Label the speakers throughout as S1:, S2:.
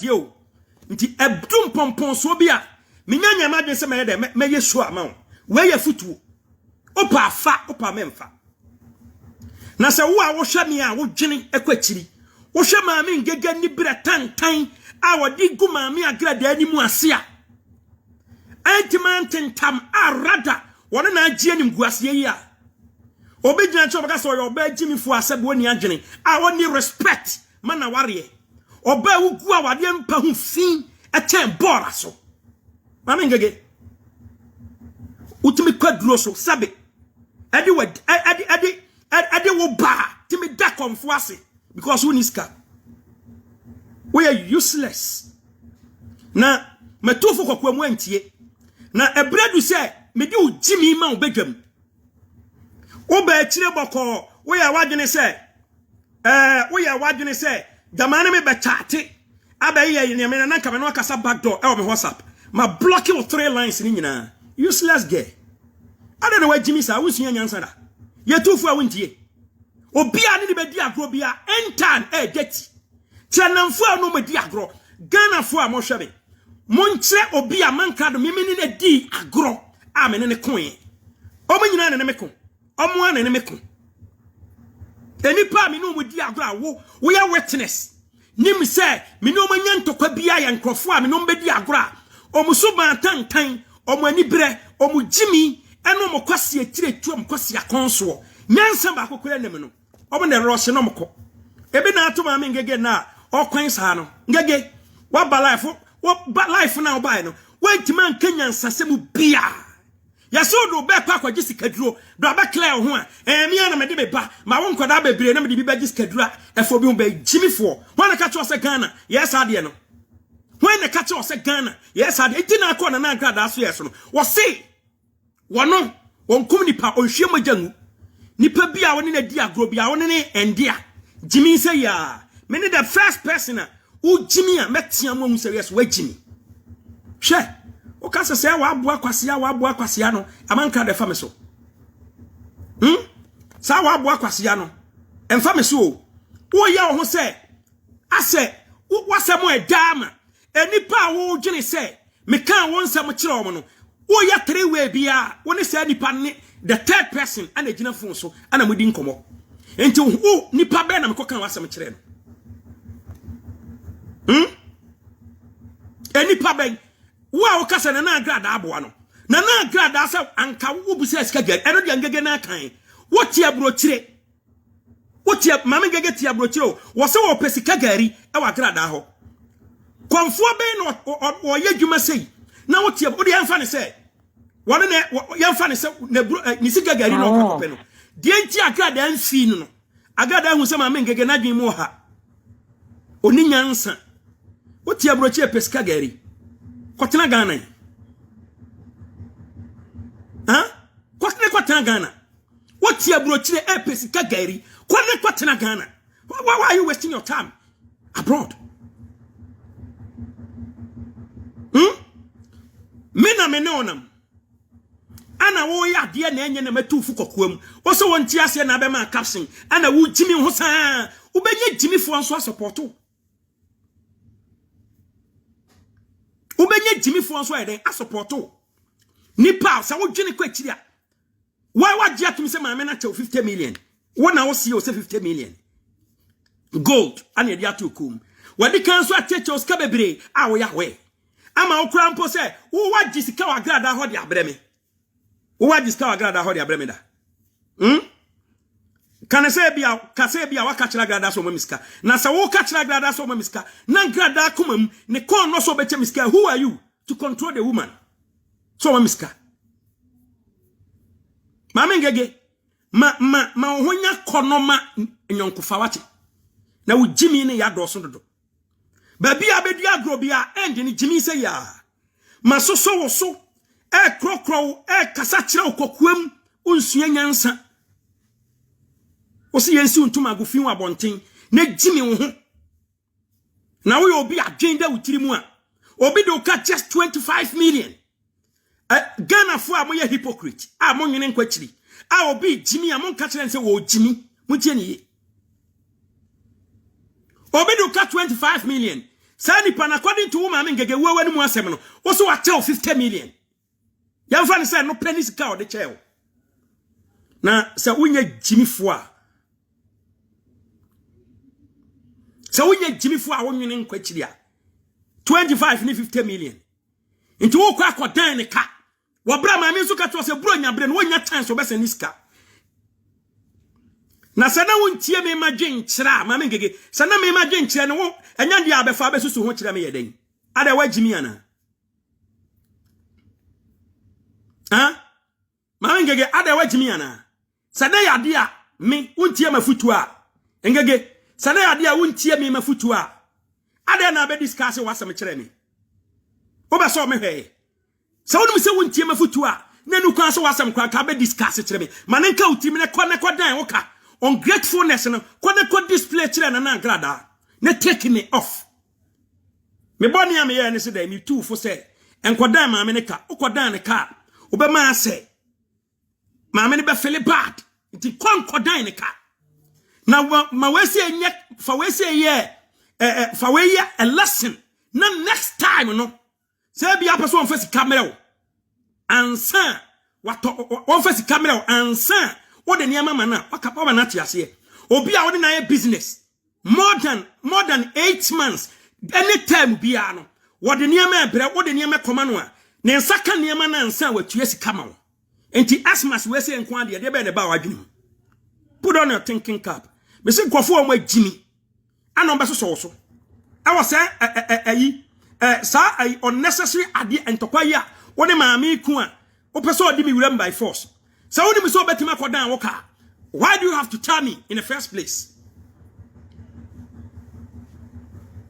S1: yo nti ebdum pompon so bia menyanya madwen se me de me yesu ama we ye futu opa afa opa memfa na se wo a wo hwe me a wo dwene ekwachiri wo hwe maame ngega ni bere tantan a wodi gu maame agrada animu ase a antimantentam arada wona na agie anim guase yi a obegyina cho baka so yo ba gimi fu asebo ni adwene a woni respect mana ware oba wo gu a wade mpa hu fin eten bora so maame ngege utimi kwaduro so sabe ade wo ba timi da komfo ase because who niska we are useless na metofo kokwa mu antie na ebredu se mede wo gimi ma wo bedwam wo ba kire boko we ya wadwene se damane me betate abaye ne me na nka me no akasa backdoor e wo me WhatsApp ma block you 3 lines ni nyina useless girl ada na wagimi sa wonsuya nyansa da yetufu a wontie obia ne be di agro bia entan deti chenamfu a no me di agro Ghana fu a mo hwebe monche obia manka do mimini na di agro a me ne kon ye omo nyina ne me kon omo an ne me kon enipa me no mo di agro a wo ya witness nim se me no mo nyantokwa bia ya nkrofo a me no be di agro a omo so ban tantan omo ani bre omo gimi eno mo kwase atire tu mo kwase akonso nyansa ba kokora nem no omo ne rose no mko ebe na ato ma me ngege na okwan sa no ngege wa ba life na obai no wantima nkanya nsasem bia yaso do be kwa gisikaduro do aba clear ho a me na me de beba ma won koda bebre na me de bi gisikadura efo bi ho be jimifo wana ka cho se Ghana yes ade no when the catch was a Ghana yes ade itina akọ na agrada aso yes no wo se wono wonkum nipa onhwe majangu nipa bia woni na di agro bia woni ne endia jimi say ya me ne the first person u jimi a metia mo hu serious wa jimi hwe o ka se wa aboa kwasia no amanka de fa me so sa wa aboa kwasia no emfa me so o ya wo ho se ase wase mo edama enipa wo dwene se me kan won sam kire wo no wo ya 3 way bia woni se nipa ne the third person ana gina fon so ana mudi nkomo enti wo nipa be na me kokan wasam kire no enipa be wo a wo kasa na agrada aboa no na agrada sa anka wo bu se ska gel eno dia ngege na kan wo tie abro kire wo tie mama ngege tie abro kire wo se wo pesika gari e wa agrada ho konfo be no o ye dwuma sei na wo tie wo de yemfa ne se wona ne yemfa ne se ni siga gari no kakope no de nti agrada anfi no agrada hu se mama ngege na dwen mu ha oni nyansa wo tie abro kire pesika gari kwatena Ghana kwatena Ghana what you brochire pesika gari kwatena Ghana why are you wasting your time abroad me onam ana wo ya de na enye na matufu kokoam wo so won ti ase na be ma caption ana wo jimi ho saa wo benye jimi fo nso supporto ubenye jimi fo nso eden asupporto nipa sa wo dwene kwa kiri a why wagia tum se ma me na che 50 million wona wo see o se 50 million gold ana ya to kum wadi kan so acheche o ska bebre a wo ya we ama wo kura mpo se wo wagi sika wa grada ho de abreme wo wagi sika wa grada ho de abreme da kan se bia waka kira grada so mamiska na sa wo ka kira grada so mamiska na grada komam ne kon no so beche miska. Who are you to control the woman so mamiska mama ngege ma honya konoma nyonkofa wate na wo jimi ne ya do so dodo ba bia bedi agro bia end ni jimi se ya ma so wo so krokro kasa kira okokuam unsuya nyansa osi yensi untuma agufin wa bonten na jimi wo ho na wo obi agenda wutiri mu a obi do ka just 25 million Ghana fo a mo ye hypocrite a mo nwene nkwachiri a obi jimi a mo nka kire nse wo jimi mo tie ni ye obi do ka 25 million Sani pan according to woman ngege wo wani mu asem no. Wo so wa tell 50 million. Ya fa ni say no penny sika o de cheo. Na se unye Jimmy Foa. Se unye Jimmy Foa wonwene nkwachiri a 25 ni 50 million. Inti wo kwa akodan ne ka. Wo bra ma me nso ka to se bro nya bre no wonya chance obese ni sika. Na sana wontie me madwen kira ma me ngege sana me madwen kira no wo enya dia abefa abesusu ho kira me yeden ada wa Jimmy ana ma me ngege ada wa Jimmy ana sada ya dia me wontie mafutu a ngege sada ya dia wontie me mafutu a ada na be discuss wasam kira me obeso me hwe sa wonu se wontie mafutu a na nu kwa so wasam kwa ka be discuss kira me manenka utimi ne kodan wo ka ungratefulness no kone display kire na na grada na take me off me boni am ye ne se da mi tu fo se enkodan ma me ne ka ukodan ne ka obema ase ma me ne be feel bad nti konkodan ne ka na ma wesi enye fa wesi ye fa we ye a lesson na next time no se bia person on face camera o ansa wato on face camera o ansa what the niyama mana wakapa na tiase obi a wode na business more than 8 months anytime bia no what the niyama ebre what the niyama koma no a ne nsaka niyama na nsa watua sika ma wo enti asmas we say enko ade be ne ba wadwene put on your thinking cap me say nkofo o ma Jimmy ana mbe so I say sa unnecessary ade entokwa ya wode maami ku a wo pese odi mi wura by force. So when you so betima kodan woka, why do you have to tell me in the first place?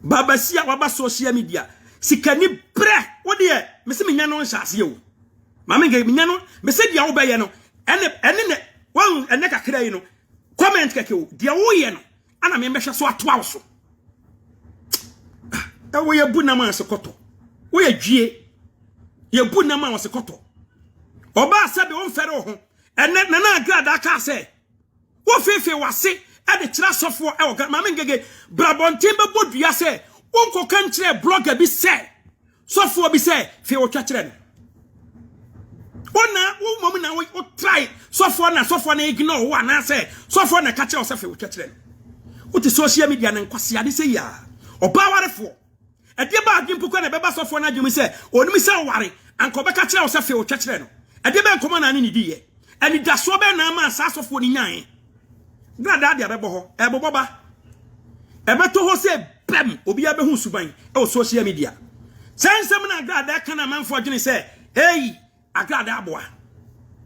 S1: Baba sia waba social media. Sikani bre, what dear? Me se me nya no nshase yo. Mama nge me nya no, me se dia wo be ye no. Ene wan ene kakra yi no. Comment kake wo, dia wo ye no. Ana me mehwe so ato awo so. Da wo ye bu na ma se koto. Wo ye dwie. Ye bu na ma wo se koto. Oba sabe won fere ho. Ene na agrada ka se wo fefe wase e de kira sofo e wo ma me ngege brabontin be bodua se won ko kan kire blogger bi se sofo bi se fe wo twa kire no ona wo mom na wo try sofo na ignore wo na se sofo na ka kire wo se fe wo twa kire no wo ti social media na nkwase ade se ya oba warefo e de ba adwimpo ko na be ba sofo na adwumi se onimi se ware anko be ka kire wo se fe wo twa kire no e de be nkoma na ni di ye and it does so be na man sasofo ni nyan grada dia bebo ho e boboba e beto ho se bem obi abehu suban e social media sensem na grada kana manfo dwene se hey agrada aboa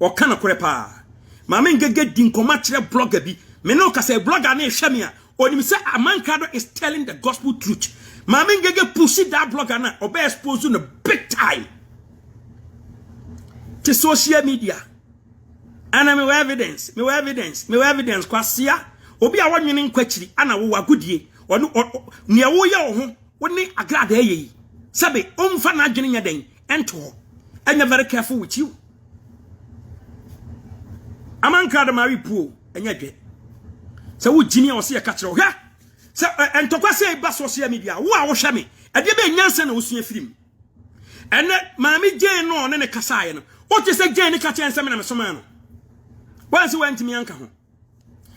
S1: o kana korepa ma me ngege din koma kire blogger bi me no ka se blogger na ehwe me a onim se Amankado is telling the gospel truth ma me ngege push that blogger na obe expose no big time to social media. Ana me evidence kwasia obi a wonwene nkwachiri ana wo wagudie onu ne wo ye wo ho woni agrada eyi sabe omfa na adwene nya den ento enya very careful with you Amankado mari puo enya dwe se wo Jimmy o se ye ka kire ho se entokwa se ba social media wo a wo hwe me e de be nyansa na wo sua firim ene maami Jane no ne kasaye no o te se Jane ka kire nsem na me soma no Once went me anka ho.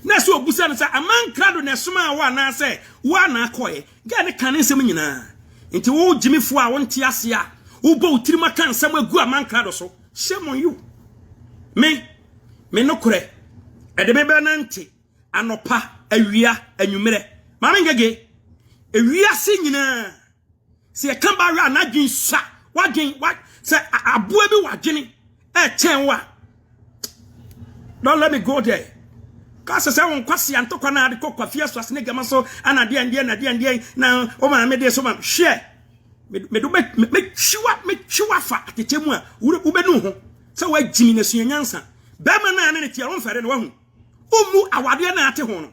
S1: Na so obusa no say Amankado na soma wa na say wa na akoye. Ga ne kan nsem nyina. Nti wo Jimmy fo a wonte ase a wo bo utirima kan nsem agu Amankado so. Shame on you. Me no kure. E de bebe na nti anopa awia anwumere. Ma me ngege awia se nyina. Se e kan ba wi anadwen sa. Wadwen wa se aboa bi wadwene e chen wa. Don't let me go there. Cause say won kwase antokwa na ade kokwa fiaso asne gama so ana de na o ma me de so ma share me do me chiwa fa atechemu a ube nu ho say wa Jimmy na suanyansa ba ma na ne tia won fere no wa hu omu awade na ate ho no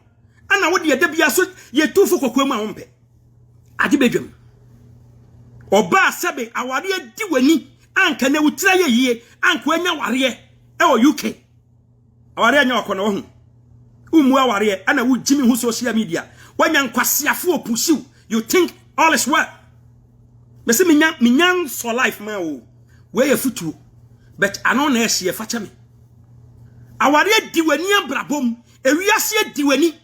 S1: ana wo de da bia so ye tufo kokwa mu a won pe ade bedwam oba sebe awade di wani anka na wutira ye yie anka anya ware e o UK aware anya okono wo hu umu aware ana wo Jimmy hu social media wanya nkwasiafo opusiu you think all is well me say minyan for life ma o we ye futu but ano na ehye facha me aware diwani abrabom ewiase diwani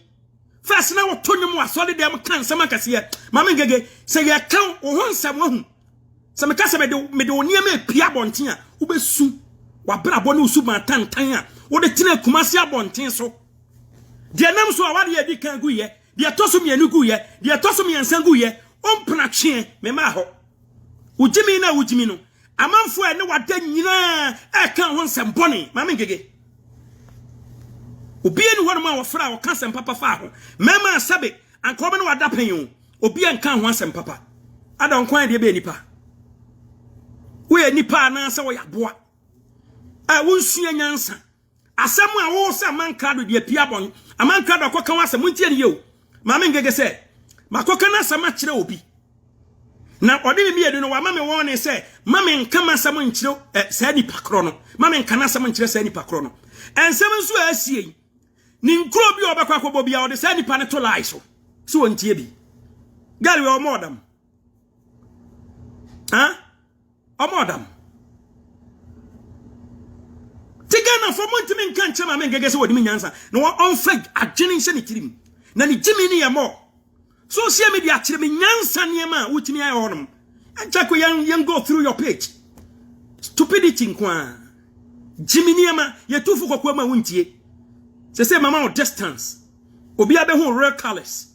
S1: first na wo tonwom asode dem kan sama kase mama ngege se ye kan wo honsam wo hu se me kase me de oniam epia bonten a wo besu wa brabo ne usu ma tantan a wo de tena kumase abonten so de nam so aware ye di kan guye de toso mienu guye de toso miensan guye ompna twe me ma ho ujimi na ujimi no amanfo ene wada nyina e kan honsam bone mama ngege obi eni hɔ ma wɔfra wo kasem papa fa ho mema sabe ankobe no wada pen obi enka ho asem papa ada nkwan de be nipa we nipa na se wo yaboa a wonsua nyansa asem a wo se mankrado de apia bon amankrado akoka wo asem ntie ne ye mama ngege se makoka na asem a kire obi na ode mi edu no wa mama won ne se mama nka masem nkire sa nipa kro no mama nka na asem nkire sa nipa kro no ensem nso asie ni nkro bi obekwa kwabo bia ode sa nipa ne to lai so wontie bi gali we omodam omodam tigana fo montimi nka nchema me ngege se wodi nyansa no onfa adwene nse ne tirim na ni jimi ni yemo social media kire me nyansa ne ma wutimi ayi honom ancha ko yan go through your page stupidity nkwa jimi ni ma yetufu kokwa ma wuntie say mama on distance obi abe hu real colors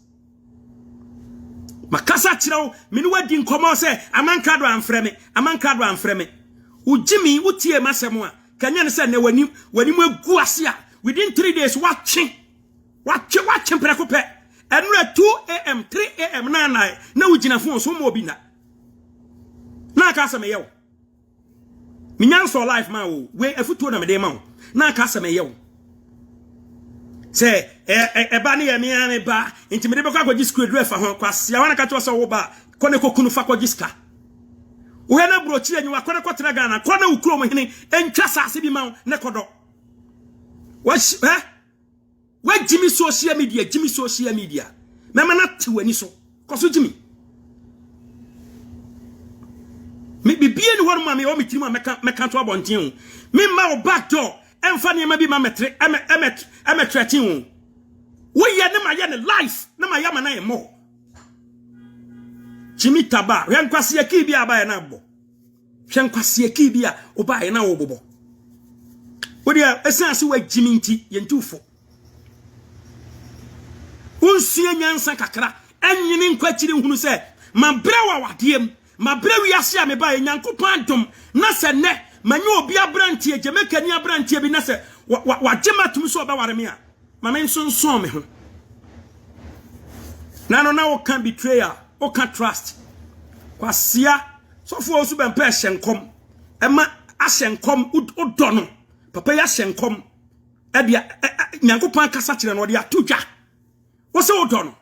S1: makasa kirawo me no wadi nkomo say amankado amfreme ujimi utie masemo a kanya ne say ne wani mu egu ase a within 3 days watche preko pe enura 2 am 3 am na ugina fon so mo obi na aka seme yewo minyan so life ma wo we afutuo na me de ma wo na aka seme yewo say eba ne yemi ame ba intimide be kwa gisku edu efa ho kwase wana ka to so wo ba kone kokunu fa kwa giska wo he na brochi anyi wa kone kotena Ghana kone ukuro mo hene entwa sase bi ma ne kodo wa jimi social media mema na tewani so koso jimi me bibie ni wonu ma me o mitiri ma meka to abonten me ma o back door emfa ne ma bi ma metre emetretin wo ye ne ma ye ne life ne ma ya ma na ye mo Jimmy Taba hwenkwase aki bi aba ye na bo hwenkwase aki bi a oba ye na wo bobo wo dia esanse wa Jimmy nti ye ntufo unsie nyansa kakra enyini nkwachiri hunu se ma brewa wadiem ma brewi ase a me ba ye nyankopon dom na se ne manyo obi abrantie Jamaican abrantie bi na se wagema tum so oba ware me a ma men sonson me ho na no na wo kan betrayal o kan trust kwasia so fo osu ben pa hyenkom ema ahyenkom udono papa ya hyenkom e dia nyankopon kasa kire no de atodwa wo se udono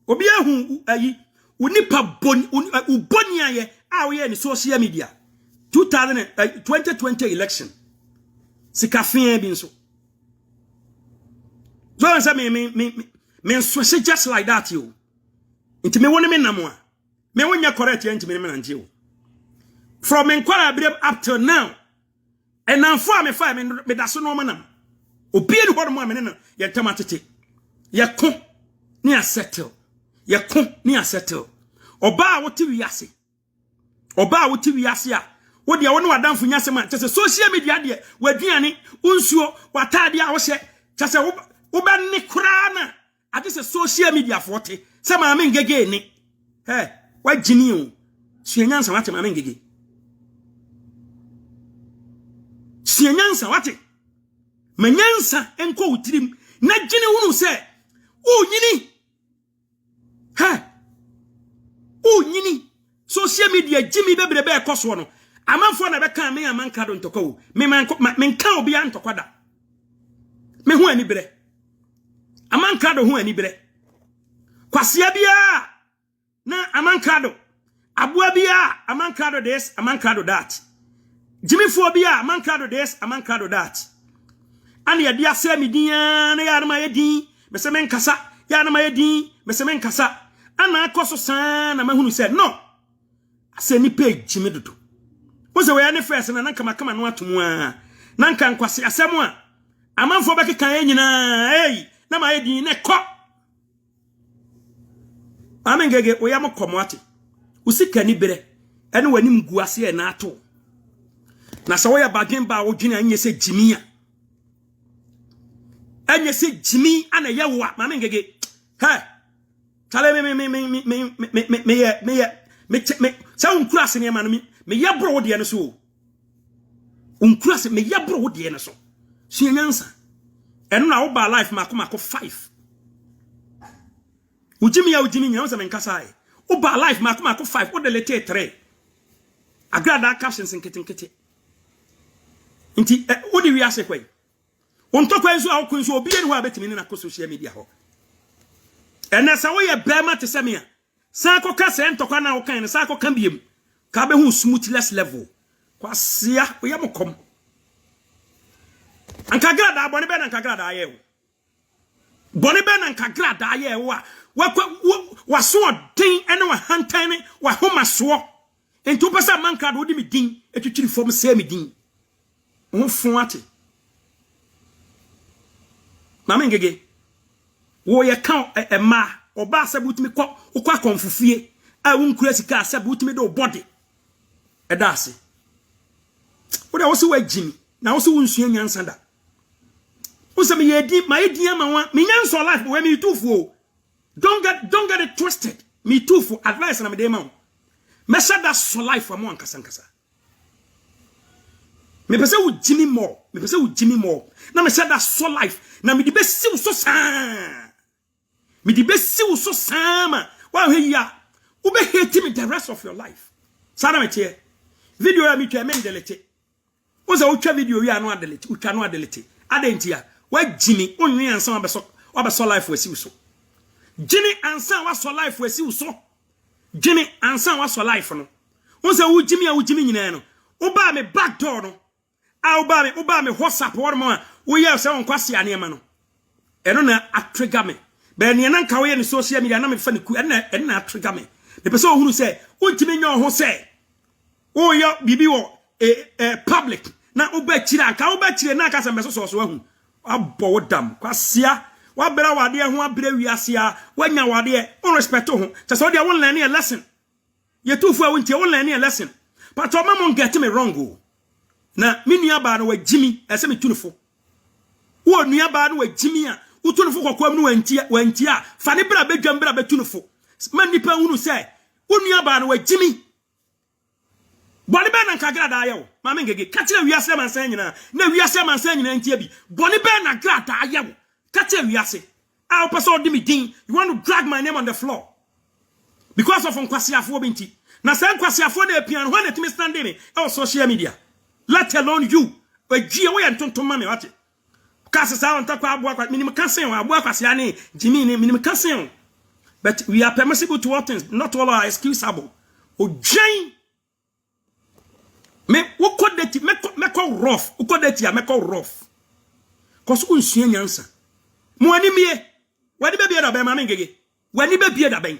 S1: obi ehu ayi unipa boni aye a wo ye ni social media 2020 election sikafien bi nso so say me so just like that you inti me woni me namwa me wonya correct ya inti me nanje o from enquire brem up till now and now for me five me da so no manam obi ni hodo mo me no ye tamatete ye ko ni a settle oba wote wiase a wo dia woni wadamfo nyase ma chese social media de waduane unsuo watade a wo hye chese wo ba ne kura na ade se social media forte se ma me ngege ni wagini o suenyansa wate ma me ngege suenyansa wate manyansa enko utirim na gini hunu se o nyini social media jimi bebrebe ekoso no amanfo na beka me amankado ntoko me menka obi antokwada me hu ani bere amankado hu ani bere kwasia bia na amankado abua bia amankado this amankado that jimi fo bia amankado this amankado that ani ya dia se media na ya na yedin me se men kasa ya na yedin me se men kasa ana akoso san na mahunu se no se ni page Jimmy dodo wo se we ne first na nanka makama no atomu a nanka nkwase asem a amanfo bekeka nyina na ma yedi ne ko amengege oyam komoate usika ni bere ene wani mguase e na ato na se wo ya bagen ba wo dwene anye se Jimmy a anye se Jimmy ana ye wo amengege ha tale me sa unkurase ne ma no me yabro wo de ne so unkurase me yabro wo de ne so nyansa eno na wo ba life mako 5 ujimi nyansa men kasa wo ba life mako 5 wo delete 3 agrada captions nkete nti wo di wi ase kwai won to kwai so a wo so obi eni ho abetimi na ko social media ho ena sa wo ye bema te se me a sa ko ka se ntokwa na wo kan sa ko kan biem ka be hu smoothness level kwasia wo ye mokom anka grada boni be na anka grada aye wo boni be na anka grada aye wo a wa so den ene wa hantan ne wa homa so enti opesa man grada wo di me din etwitwiri fom se me din wo fun ate mama ngege wo ye kan ma oba asabutimi kwa konfufie a wunkura sika asabutimi do body edase wo da wo se wa Jimmy na wo se wonsua nyansa da wo se me yedi ma yedi ama wa me nyansa life we me tufu don't get it twisted me tufu advice na me dey ma me say that so life for mo ankasa me pese wo Jimmy more na me say that so life na me di be siw so saa me di be siw so sama wa hia wo be hate me the rest of your life sana me tie video ya me twa me delete wo se wo twa video wi anu adelete wo twa no adelete adentia wa Jimmy onwe ansa wa be so life we siw so Jimmy ansa wa so life we siw so Jimmy ansa wa so life no wo se wo Jimmy nyina no wo ba me back door no a wo ba me WhatsApp wo mo a wo ye se won kwase ane ma no eno na atrigger me be ne nan ka wo ye ne social media na me fa ne ku ena atrigger me me pese wo hunu se wo Jimmy nya ho se wo yo bibi wo public na wo ba kire anka wo ba kire na aka se me so wo hu abo wo dam kwasea wa bra wade ho abra wiase a wanya wade on respect ho se so dia won learn a lesson ye tufu a wontie won learn a lesson but o mama get me wrong o na me nua ba no wa Jimmy ese me tunufo wo nua ba no wa Jimmy a wo tunufo kokwam no wantia fa ne bra bedwam bra betunufo man nipa hunu se wo nua ba no wa Jimmy boni be na nkagrada ayewo mama ngege katira wiase man san nyina na wiase man san nyina ntia bi boni be na grada ayewo katira wiase a opeso di me din you want to drag my name on the floor because of nkwasiafo binti na san nkwasiafo na apian ho na timi standing me on social media let alone you wagie wo ye ntonton ma me wate kase sa on takwa aboa kwa minim kase on aboa kwase ane Jimmy ni minim kase on but we are permissible to all things not all are excusable ojan me wo kodeti me ko rough wo kodeti ya me ko rough cause unsua nyansa mo ani mie wani be bie da ben ma me ngege wani be bie da ben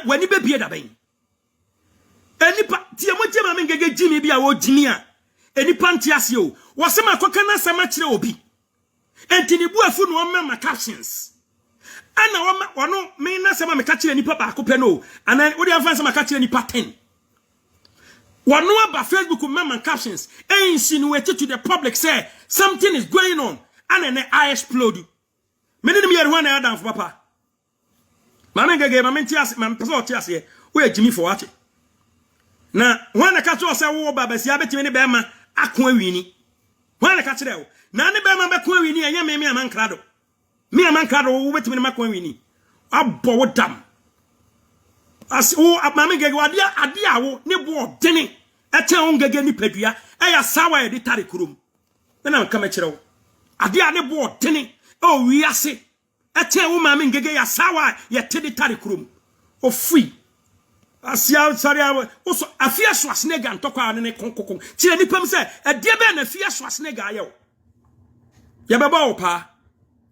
S1: wani be bie da ben enipa tie mo tie ma me ngege Jimmy bia wo Jimmy a enipa ntiase o wo se ma koka na sama kire obi enti ni buafu no ma captions ana wono me na sama me ka kire nipa ba ko pe no ana wo dia fan sama ka kire nipa 10 wono aba Facebook ma captions insinuate to the public say something is going on and then I explode me ni me yere ho na adam fo papa ma me ngege ma me ntiase ma pese o tiase wo Jimmy for what na wana ka to se wo baba si abetimi ne be ma akon awini wana ka kire wo na ne be ma be kon awini anya me amankrado wo betimi ne makon awini abo wo dam as wo amame gege wade ade awo ne bo dene ete on gege ni padua eya sawa e de tare kurom na nka ma kire wo ade ane bo dene o wiase ete wo mame gege ya sawa ye te de tare kurom o free asia sari oso afia Schwarzenegger ntokwa ne konkokon kire nipam se ade be na afia Schwarzenegger ayew ya baba wo pa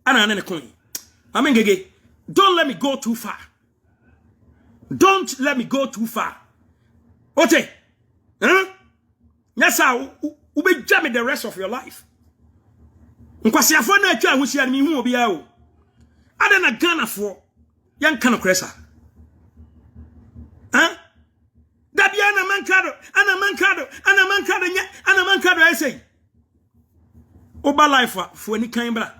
S1: ana ne kon amengege don't let me go too far Ote. Yes, ube jam the rest of your life. Nkwasi afọ na atwa ahosia ni hu obi a o. Ada na Ghana fo yan kan kresa. Dabi ana mankado I say. Oba life fo ni kan bra.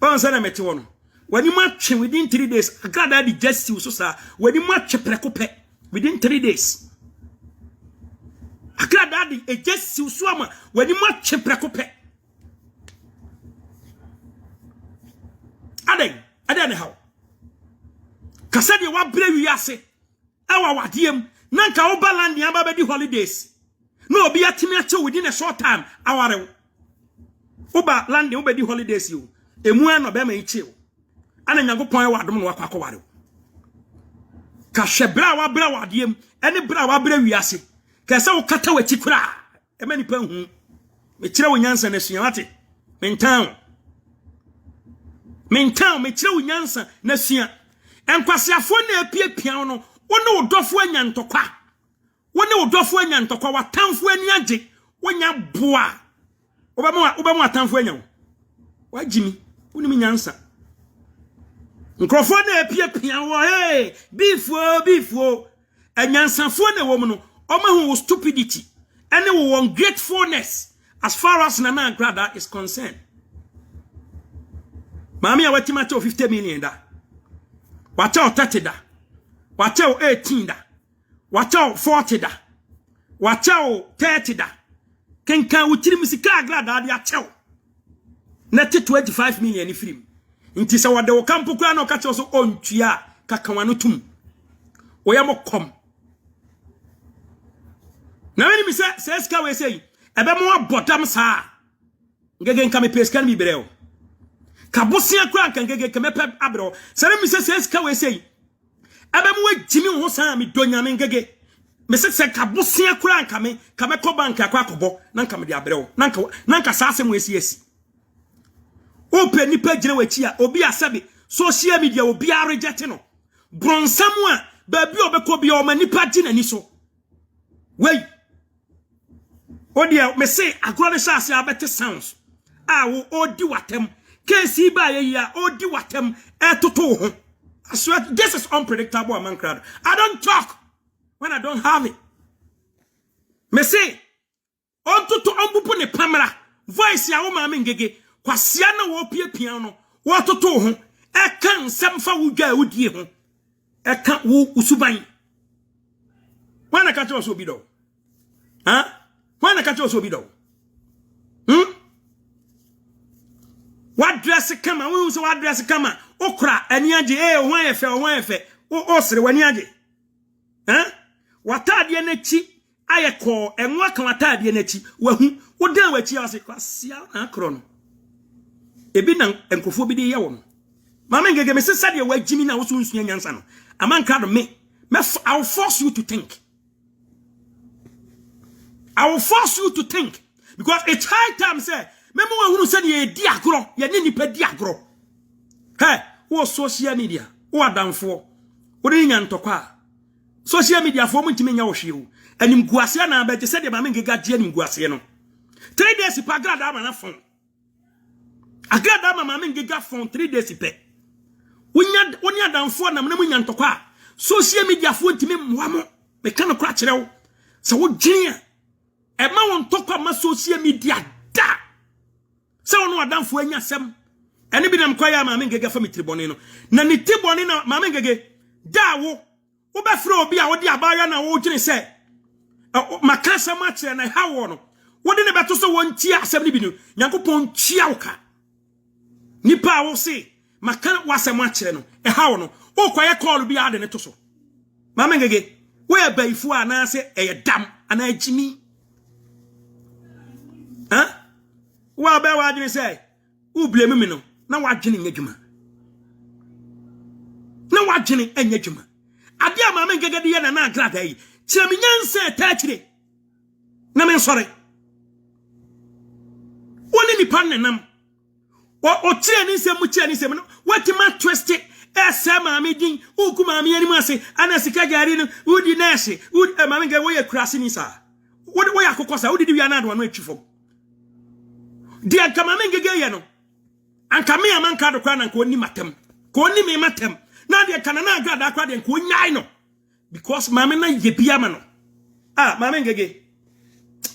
S1: Ba say na meti wono. Wani match within 3 days. Agrada di just so sa. Wani match preko pe within 3 days. Agrada di just so ama wani match preko pe. Aden how kasa de wa bre wi ase awa wadiem nanka wo balandi amba be di holidays no obi atimi ache within a short time aware oba landi wo be di holidays you emu an obe ma iche wo ana nyankopon e wadom no wakwa ware ka hwebra wa bra wadiem ene bra wa bra wi ase kasa wo kata wachi kura e mani pa hu me kire wo nyansa na sua wate Mentan me kire wo nyansa na sua enkwasiafo na apiapia no wone wodofo anya ntokwa watamfo ani age wonya boa obama watamfo anya wagimi woni nyansa nkrofo na apiapia wo bifo anyansafo na wo mu no omahu stupidity and wo ungratefulness as far as Nana Agrada is concerned. Mami ya wati macho 50 million da. Wachao 30 da. Wachao 18 da. Wachao 40 da. Wachao 30 da. Kenka uchiri musika Agrada adi achao. Neti 25 million ifrim. Inti sa wade wakampu kwa no kacho so ontuya kakawanu tum. Oyamo kom. Na weni mi se eska we say ebe mo bodam sa. Ngege nka me peskan mi bereo. Kabosia kura nkangege kemepe abro sere mi se eska we say ebe mo wajimi ho sa mi donya me ngege me se kabosia kura nkame ko bank akwa akobo na nka me de abreo nanka sa asem we esi ope nipa gire wachi a obi asabe social media obi a reject no bronsam a ba bi obekọ bi o ma nipa gina ni so wey odia me say agro ne shase abete sounds wo odi watem kesi ba ye ya odi watem etoto ho. I swear this is unpredictable man crowd. I don't talk when I don't have it. Me say on toto ombupo ne pamara voice ya wo ma me ngege kwasia na wo pie piano wo toto ho e kan semfa wudwa wudie ho e kan wo usuban wana ka cho so bi do wana ka cho so bi do what dress kama we so what dress kama okra ani age wan efe o sere wani age watade na chi ayeko enwa kan watade na chi wahu wodan wachi ase kwasia na akro no ebi na enkofo bi de ye wo mama ngege me sesa de wagimi na wo so nsunya nyansa no amanka do me I will force you to think. I will force you to think because it's high time say memo who said ye diagro ye ni nipa diagro hey wo social media wo adamfo wo de nya ntokwa social media fo mo ntimi nya wo hwe wo anim guase na ba je said de mama ngega je anim guase no 3 days pa grada ma na fon agrada mama ngega fon 3 days pe wonya adamfo na mo nya ntokwa social media fo ntimi mwa mo me kan kra kire wo se wo gyen e ma won ntokwa ma social media da se wono adamfo anya sem ene bi nam kwaya mama ngege fa mitribone no na ni tibone na mama ngege da wo be fro obi a wo di abaya na wo gyene se makasa ma kire na ha wo no wo de ne beto so won ti asem ni bi no Nyankopon tia wo ka nipa wo se maka wasem a kire no ha wo no o kwaya call bi ade ne to so mama ngege wo e baifu ana se dam ana jimi wa be wa dwene say u blame me no na wa dwene nyadwuma na wa dwene anyadwuma ade a mama ngege de ye na agrada yi kire me nyanse ta kire na me sore woni ni pan nam o kire ni se mu kire ni se no what ma twist ese maame din uku maame ani mu ase ana sika gari no udi nese udi maame ge wo ye krase ni sa wo ya kokosa udi wi ana do no atwifo di anka maame ngege ye no anka me amanka do kwa na nka oni matem ko oni me matem na de kanana agrada akwa de nka onyai no because maame na ye bia ma no maame ngege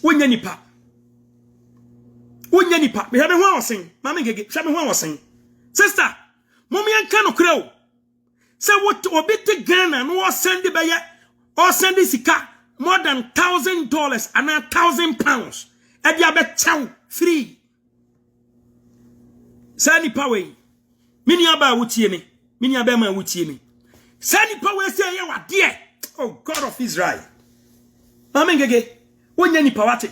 S1: wonya nipa me habe ho awosen maame ngege hwe me ho awosen sister mommy anka no kra say what obi te Ghana no send be ye or send sika more than $1,000 and £1,000 e dia be chow free sani power mini aba wutie me mini aba ma wutie me sani power say ye wade oh God of Israel maame ngege wonya nipa wate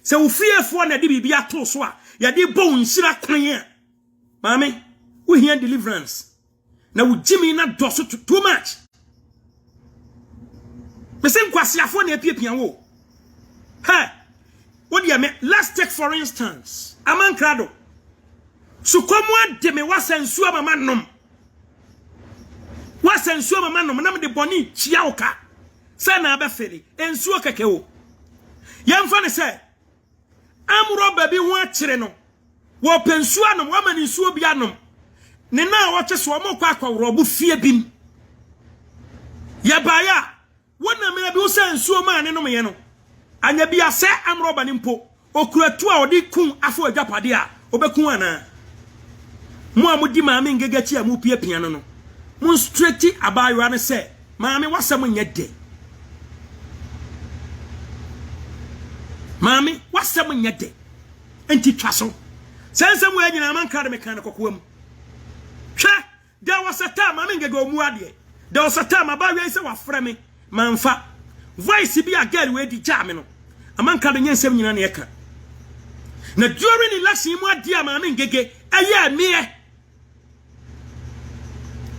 S1: se wo fiefo na de bibia to so a ye de bo nsira kwan a maame wo hia deliverance na wo jimi na doso too much besen kwasiafo na epiepia wo wo dia me let's take for instance amankrado sukomu ade me wasansu amama nom na me de boni chia oka se na abefeli ensuo keke wo yemfa ne se amro baby ho akire no wo pensu anom wa mani nsuo bi anom ne na wo twe so mo kwa akwawro bu fie bim ya baya wona me bi wo se nsuo ma ne nom ye no anya bi ase amro ba ne mpo okuratu a odi kun afo adwapade a obekun ana mo amudi maame ngege chi amu pie pia no mo straight abaywa ne se maame wasam nye de maame wasam nye de enti twaso sensem we nyina man kra de mekan kokoam hwe da wasata maame ngege omu ade da wasata mabaywa se wafre me manfa voice bi a girl we di jam no amanka de nyensem nyina ne yeka na during election mu ade a maame ngege aye me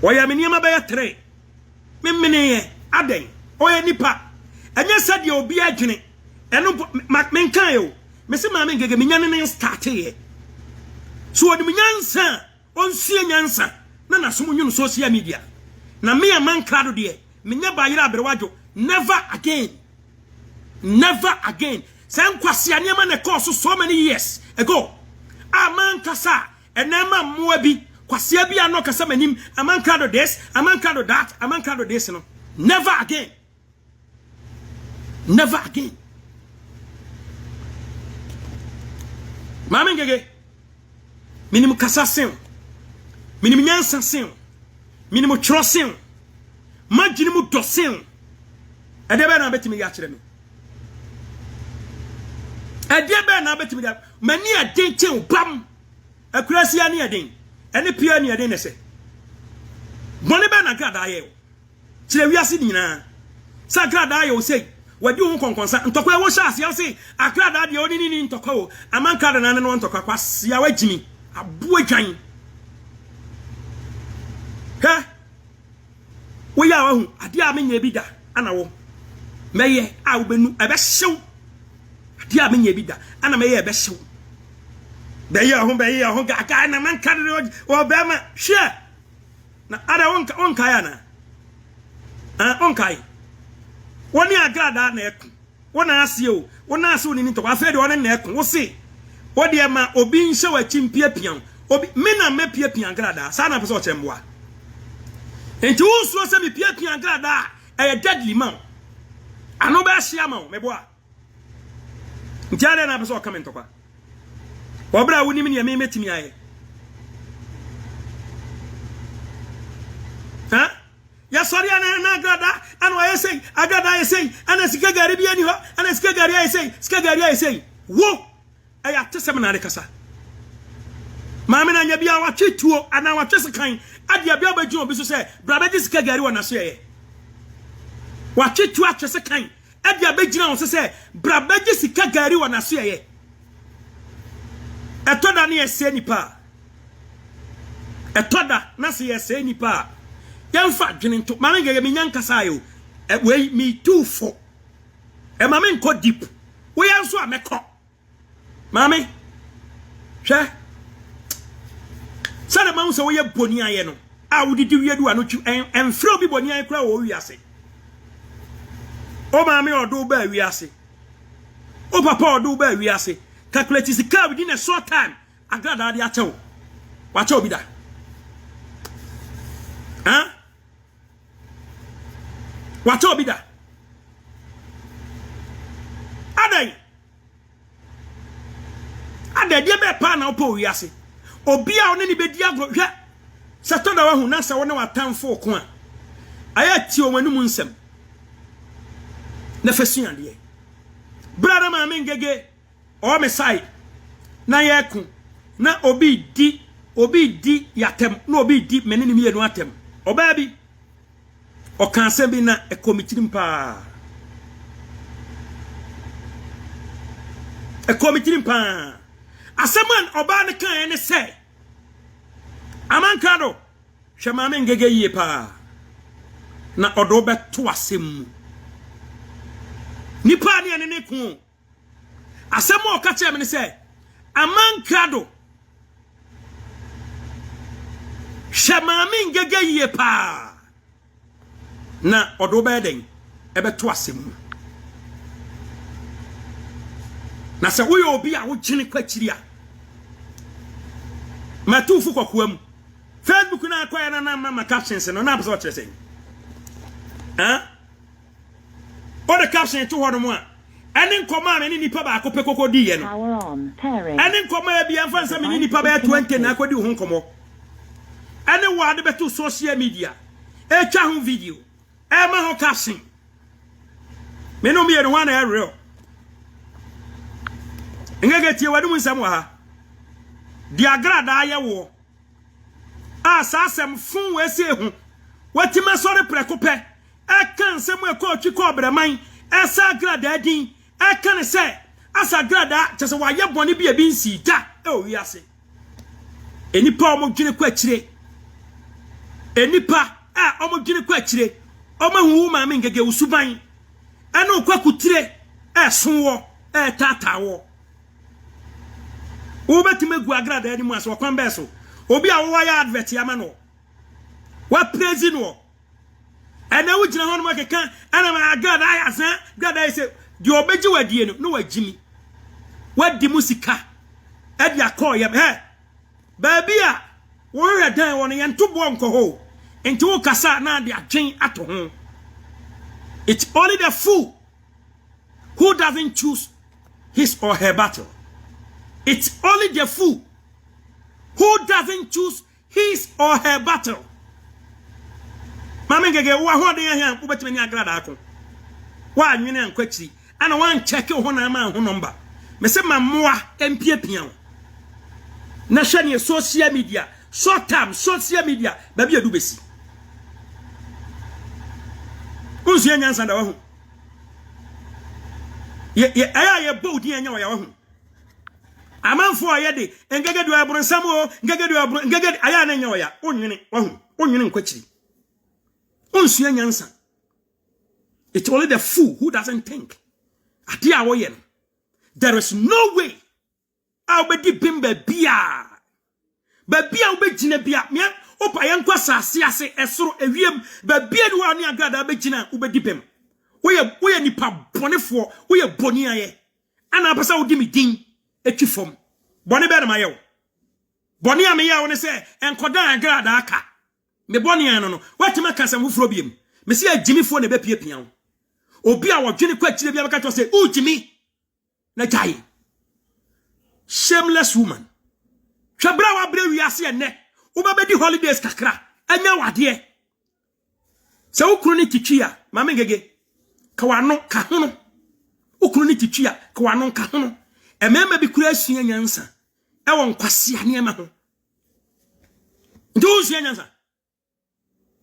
S1: oya me niam ba ya 3 memmene ye aden oya nipa anya sade obi adwene eno menkan yo me se maame ngege me nyane ne start ye so odi nyansa onsie nyansa na nasom nwunu social media na me amankrado de me nya ba yira abrewajo never again san kwase anema na course so many years ago amankasa enema moa bi kwase bia no kasa manim amankado this amankado that amankado this no never again maame ngege minimum kasa sen minimum nyansa sen minimum trosen magini mu dosen edebe na betimi ya kire me edebe na betimi ya mani aden chen bam akurasi ya ne aden ene pia ne aden ne se bone be na grada aye kire wiase nyina sa grada aye o sei wadi ho konkonsa ntokwa wo sha ase ase akrada de oni ni ntokwa wo amankada na ne no ntokwa kwase ya wagimi abo adwan wo ya wahu ade a menya bi da ana wo meye a wo benu ebe hyew ade a menya bi da ana meye ebe hyew beye ho gaga na mankada wo be ma hwe na ada wonka ya na onkai woni agrada na ekun wona ase o wona ase oni ntokwa afede wona na ekun wo se wo de ma obi nhye wa chimpia pian obi me na me pia pian agrada sa na pese o chemboa enti wo so se me pia pian agrada e deadly man ano ba hia ma me boa nti ade na pese o comment ntokwa wo bra woni me ne me metimi aye ya sorry na agrada anu ayesei agrada ayesei ana sikagari bi ani ho ana sikagari ayesei wo aya tesem na rekasa maame na nya bia wa twetuo ana wa twese kan adia bia ba obi so se brabeji sikagari wona so ye wa twetuo atwese kan adia ba gina won se brabeji sikagari wona so ye etoda na yese nipa etoda na se yese nipa yemfa dwene to maame ngege menyankasa ayo we me too for e maame nko deep we yanso amekọ maame hwe sare mawu se we ye boni aye no a wodidi wiedu anotu enfre obi boni an kura wo wiase o maame odo ba wiase o papa odo ba wiase calculate sika within a short time agrada ade achew wa che obi da wa che obi da adai be pa na opo wiase obi a oni bedi agro hwe satonda wa hu na se wona watamfo ko a aya ti o manum nsem na fasuan de brother ma me ngege o me side na yeku na obi di yatem na obi di menene mienu atem oba bi o kan se bi na e komitirim pa asaman oba ne kan ene se amankado hwema me ngege yie pa na odo beto asem nipa ne ene ne ku asem o ka che me ne se amankado hwema me ngege yie pa na odo be den e beto asem na se wo yo obi a wo gyene kwachiri a matufu kokoam Facebook na akoya na mama captions no na aso kyerese o de caption to hono mu a ene nkoma me ni nipa ba akopɛ kokodi ye no ene nkoma bia mfansa me ni nipa ba 20 na akodi ho nkomo ene wa de beto social media e twa ho video e ma ho caption me no me no wana e real ngege tie wadum nsam wa ha di agrada ayewo asasem fun wese hu watima sori prekope e kan nsem e ko twi ko breman e sa agrada din e kan se asa agrada chese wa ye bone bia bi nsi da e o wiase enipa omo dwene kwa kire enipa omo dwene kwa kire omo hu ma me ngege usuban e no kwa kutire e sonwo e tatawo Ubetime gu agrada eni mu aso wakwan beso obi a wo ya advert ya ma no wa praise no ena wo gina hono makeka ana ma agrada ya san agrada ise di obeji wadie no wagimi wadi musika e dia call ye ba bia wo hwe dan wo no ye ntobo nko ho enti wo kasa na de adwen ato ho. It's only the fool who doesn't choose his or her battle. It's only the fool who doesn't choose his or her battle. Mama ngege wa ho de yan ubetime ni agrada akon. Wa anwene ankwachiri ana wan check ho na ma ho number. Me se mamoa empiapia. Na hwe ne social media, short term social media ba bia du besi. Kunsu nyansa da wa ho. Ye bold yen nya wa ho. Amanfo ayede engege du abronsam o ngege aya na nya oya onwene wahu onwene nkwachiri onsu nyansa. It's only the fool who doesn't think ade a wo ye no there is no way a obedi bimba bia obegina bia me opa ye nkwa sase ase esoro ewiem ba bia ni wa ni agrada obegina obedi bem wo ye nipa bonefo wo ye boni aye ana apesa wo di mi din etwifom boni be na mayew boni am ye wo ne se enkoda agrada aka me boni an no watima kasam fufuro biem me se agimifo na be piapia wo obi a wodwene kwa kire bia beka to se ujimi na jai shameless woman twabra wa bre wiase ene wo ba bedi holidays kakra anya wade se ukuru ni titwia mama ngege ka wano ka hono ukuru ni titwia ka wano ka hono emema bi kura asua nyansa e won kwase ane ma ho ndo usua nyansa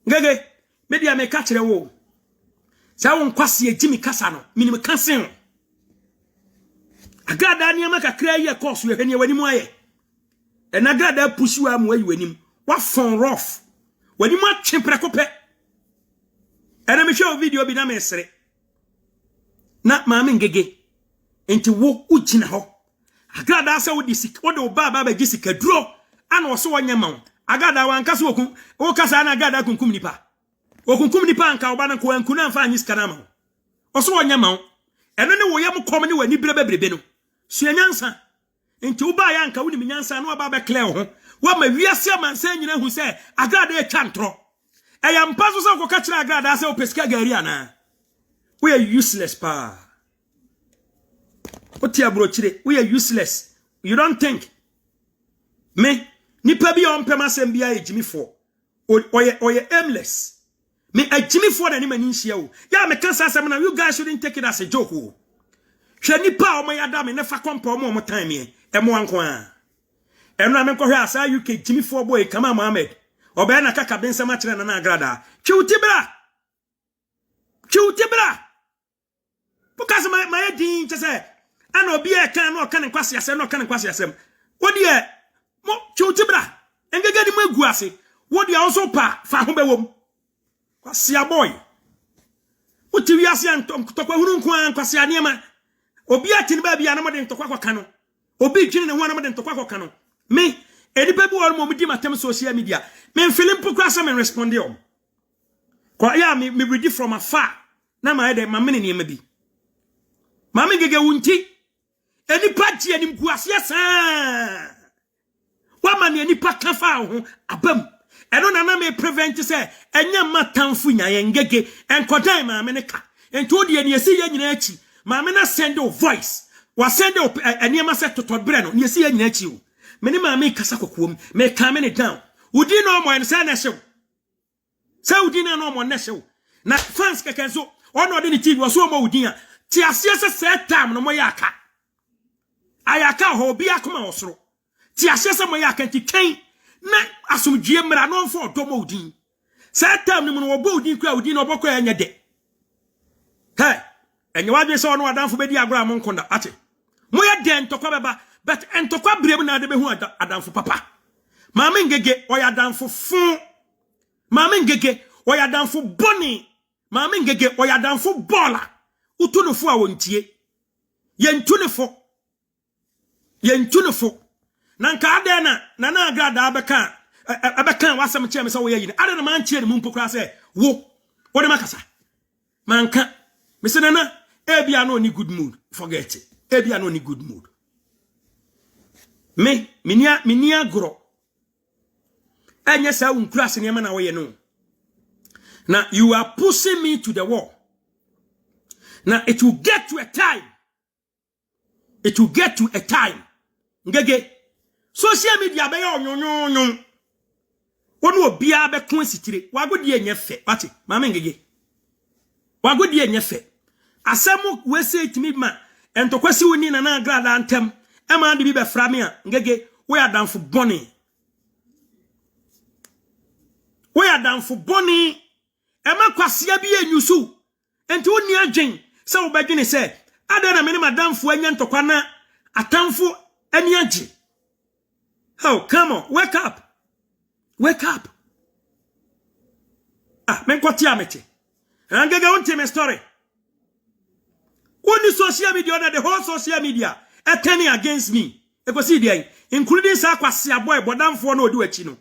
S1: ngege media me ka kire wo sa won kwase agimi kasa no minim kansen agrada ane ma kakra ye course ye hwene wani mu aye ena agrada pushi wa mu ayi wanim wa fon rough wani mu atwe prekope ena me hwe video bi na me sere na maame ngege enti wo ugina ho agrada asa wo disik wo de oba ba gisi kaduro ana wo so wanya ma agrada wankasa okun o kasa na agrada kunkum nipa okunkum nipa anka oba na ko ankuna amfa anyi skana ma oso wonya ma eno ne wo yam kom ne wani bebrebe no suanyansa nti uba ya anka woni minyansa no oba be clear ho wa ma wiase amansa nyina hu se agrada e twantro eya mpaso se ko ka kira agrada se o pesika gari ana we are useless pa oti abro kire we are useless you don't think me nipa bi on pema sem bia ejimifo oye aimless me ejimifo na ni mani nhia o ya me kan sasem na you guys shouldn't take it as a joke o hwe nipa o mo yada me ne fa kompa o mo time e mo anko a eno na me ko hwe asa UK ejimifo boy Kama Mohammed obe na kaka bensem a kire na agrada twiutibra because my din chese ana obi e kan no kan kwase asem no kan kwase asem wodi e mo twiutibra engege di magu ase wodi also pa fa ho bewom kwase boy uti wi ase antokwa hunu nko an kwase anema obi atini ba bia na mo de ntokwa kwaka no obi twini ne ho na mo de ntokwa kwaka no me edipa bi wor mo mudi matem social media me feeling pokra so me respond yo kwa ya me ready from afar na ma ede ma me ne ma bi ma me gege wunti edipa tie ni mgu ase asa wa ma ne nipa kafa ho abam eno na me prevent say enya matamfu nya yengege enkodan ma me ne ka ento de ne yesi ye nyina achi ma me na send o voice wa send o eniema se totobre no ne yesi ye nyina achi o me ne ma me kasa kokuom me ka me ne down udi no mo en say na hyew say udi na no mo na hyew na fans kekenso ono de ne TV wo so mo udi a ti ase se time no mo yaka ayaka ho bi akoma osoro ti ase se mo yaka ti ken na asomdue mra no mfo odomo udin say time no mo wo bo udin kwa udin no bokọ anya de hey enye wadwe se ono adanfo bedi agora mo nkonda ate mo ye den tokwa beba but entokwa brem na de be hu adanfo papa maame ngege oya danfo fun maame ngege oya danfo boni maame ngege oya danfo bola utunufo a wontie yentunufo nanka ade na agrada abeka wasam cheme se wo yeyine ade na man chie ne mpokra se wo de makasa manka mesena na ebia no ni good mood forget it ebia no ni good mood minia gro anya sa unkura se ne ma na wo ye no now you are pushing me to the wall. Now it will get to a time. Ngege social media be yo. Wonu obia be kon sitire. Wagodi enye fe. Ati, mama ngege. Wagodi enye fe. Asemu we say timi ma entokwasi woni na agrada antem. E ma de bi be fra me a ngege we adamfo boni. We adamfo boni. E ma kwase bi enyusu. Enti woni adwen se wo badwene se ada na me ne madamfo anya ntokwa na atamfo ani agi. Oh, come on, wake up. Men kwati amete. Angege wonte me story. Woni social media na the whole social media turning against me. E go see there, including sa kwase aboy bodamfo na odi wachi no.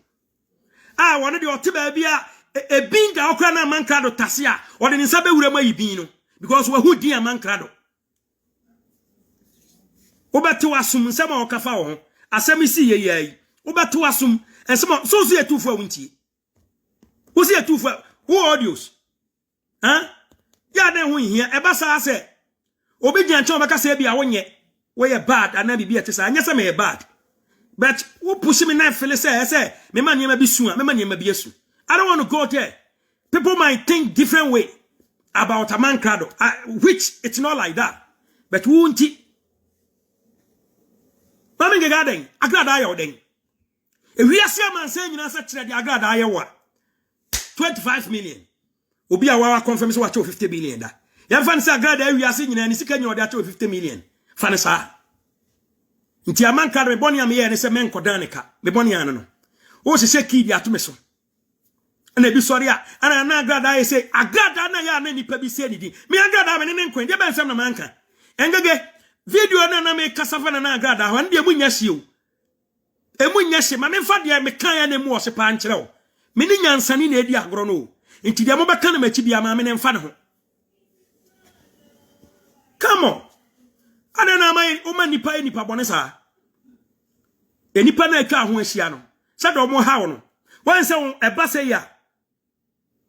S1: Wonu de ote ba bia e binga okra na mankrado tase a ode ni nsa be wura ma yibin no because we hu dia mankrado obeto asum nsema okafa wo asem si yeyi obeto asum ensema so etufo awuntie wo si etufo wo audios ya den hu hia e ba sa se obi gian che obeka se bia wonye we bad ana bibia te sa anya se me bad but wo push me na feel say me ma nyema bi su a me ma nyema bi asu. I don't want to go there. People might think different way about a mankrado, which it's not like that. But who won't it? Mami garden, agrada ayo den. If we are see a man saying you answer the agrada ayo 25 million. Obi awa confirm so what 50 billion da. Ya fan say agrada we are seeing you sika nyo da 50 million. Fan sa. Nti a mankrado me boni am ye ne se men kodanika. Me boni an no. O se kidi atumeso. Na bi sori a ana na agrada ye say agrada na ya na nipa bi se nidi me agrada me ne nkwen de ben sam na manka engege video na me kasafa na agrada ho nde mu nya hie o emu nyehye ma memfa de me kan ya na mu ose pa nkyere wo me ni nyansane na edi agro no nti de mo beka na machi bia ma me ne mfa ne ho come on ana na mai o ma nipa bone sa enipa na atwa ho ahia no se do mo hawo no wan se eba se ya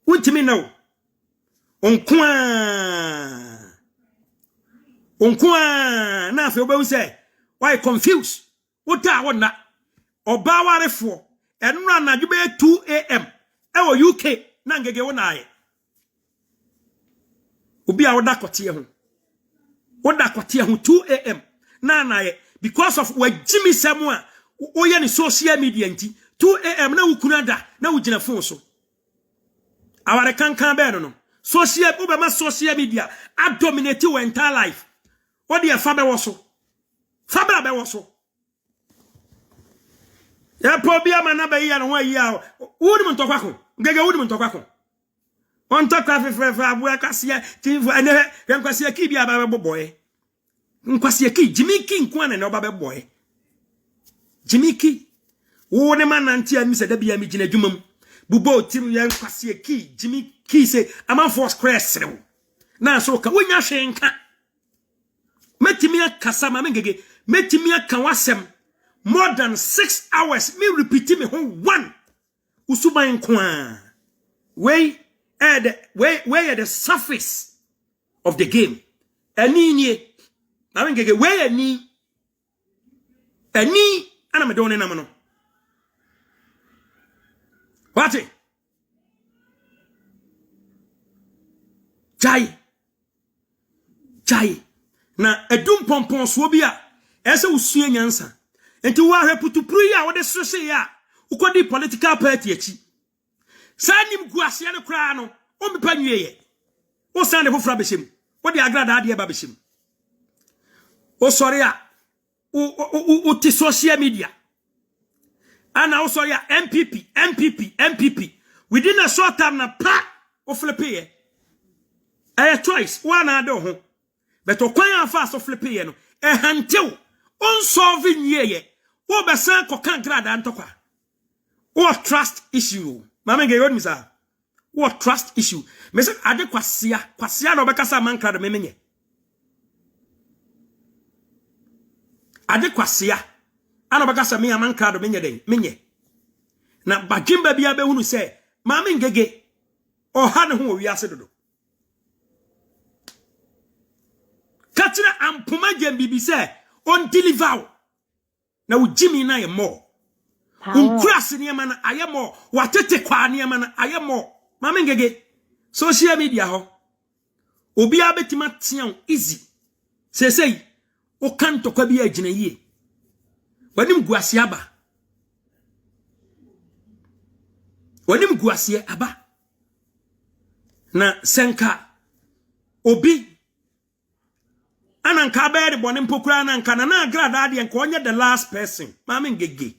S1: untimi na wo onkwa na afi obewu se why confused wota wona oba warefo enura anadwo be 2 am e UK na ngege wona aye obi a woda kote ho 2 am na anaye because of wajimi semu a oye ni social media nti 2 am na wukunada na wugina phone so aware kankan be no social obama social media a dominate your entire life what the fabe woso fabe be woso ya probia manaba yi ya no wa yi a wudi mun tokwako ngege wudi mun tokwako on tokwa fefe abu akasia tifu ene yankwasia ki bia ba boboy nkwasia ki jimiki nkwana na oba be boy jimiki wo ne mananti ani se da bia mi gina dwumam bubo tim yankwasia ki jimiki se amanfo square serew na so ka wonya hwenka metimi akasa ma ngege metimi aka wasem more than 6 hours me repeat me ho one usuban kwa where the surface of the game ani nie na ngege where ani ana me don na no what chai na edum pompon so bi a ese usua nyansa enti wa hweputupru ya wo de sose ya ukodi political party achi sanim guase ne kra no o mepa nwieye o san de fofra beshem wo de agrada ade ba beshem o sori a o ti social media ana o sori a MPP within a short time na pa o flip ye a choice one ado ho but o kwan afa so flip ye no e hantew on solving ye o besan ko kan grada antokwa o trust issue mama nge yodi misa o trust issue me say ade kwasia na obekasa man grada memenye ade kwasia ana obekasa me man grada menye den menye na bagimba bia be hunu say mama ngege o ha ne ho wi ase dodo katina ampuma gembibi say on deliver na ujimi na ye more uncrass ni na aye more watete kwa ni na aye more mama ngege social media ho obi abetima tian easy sei o kan to kwa bi agina yie wanim guase aba wanim guase aba na senka obi ananka be de bone mpokura ananka na agrada ade enka onye the last person mama ngege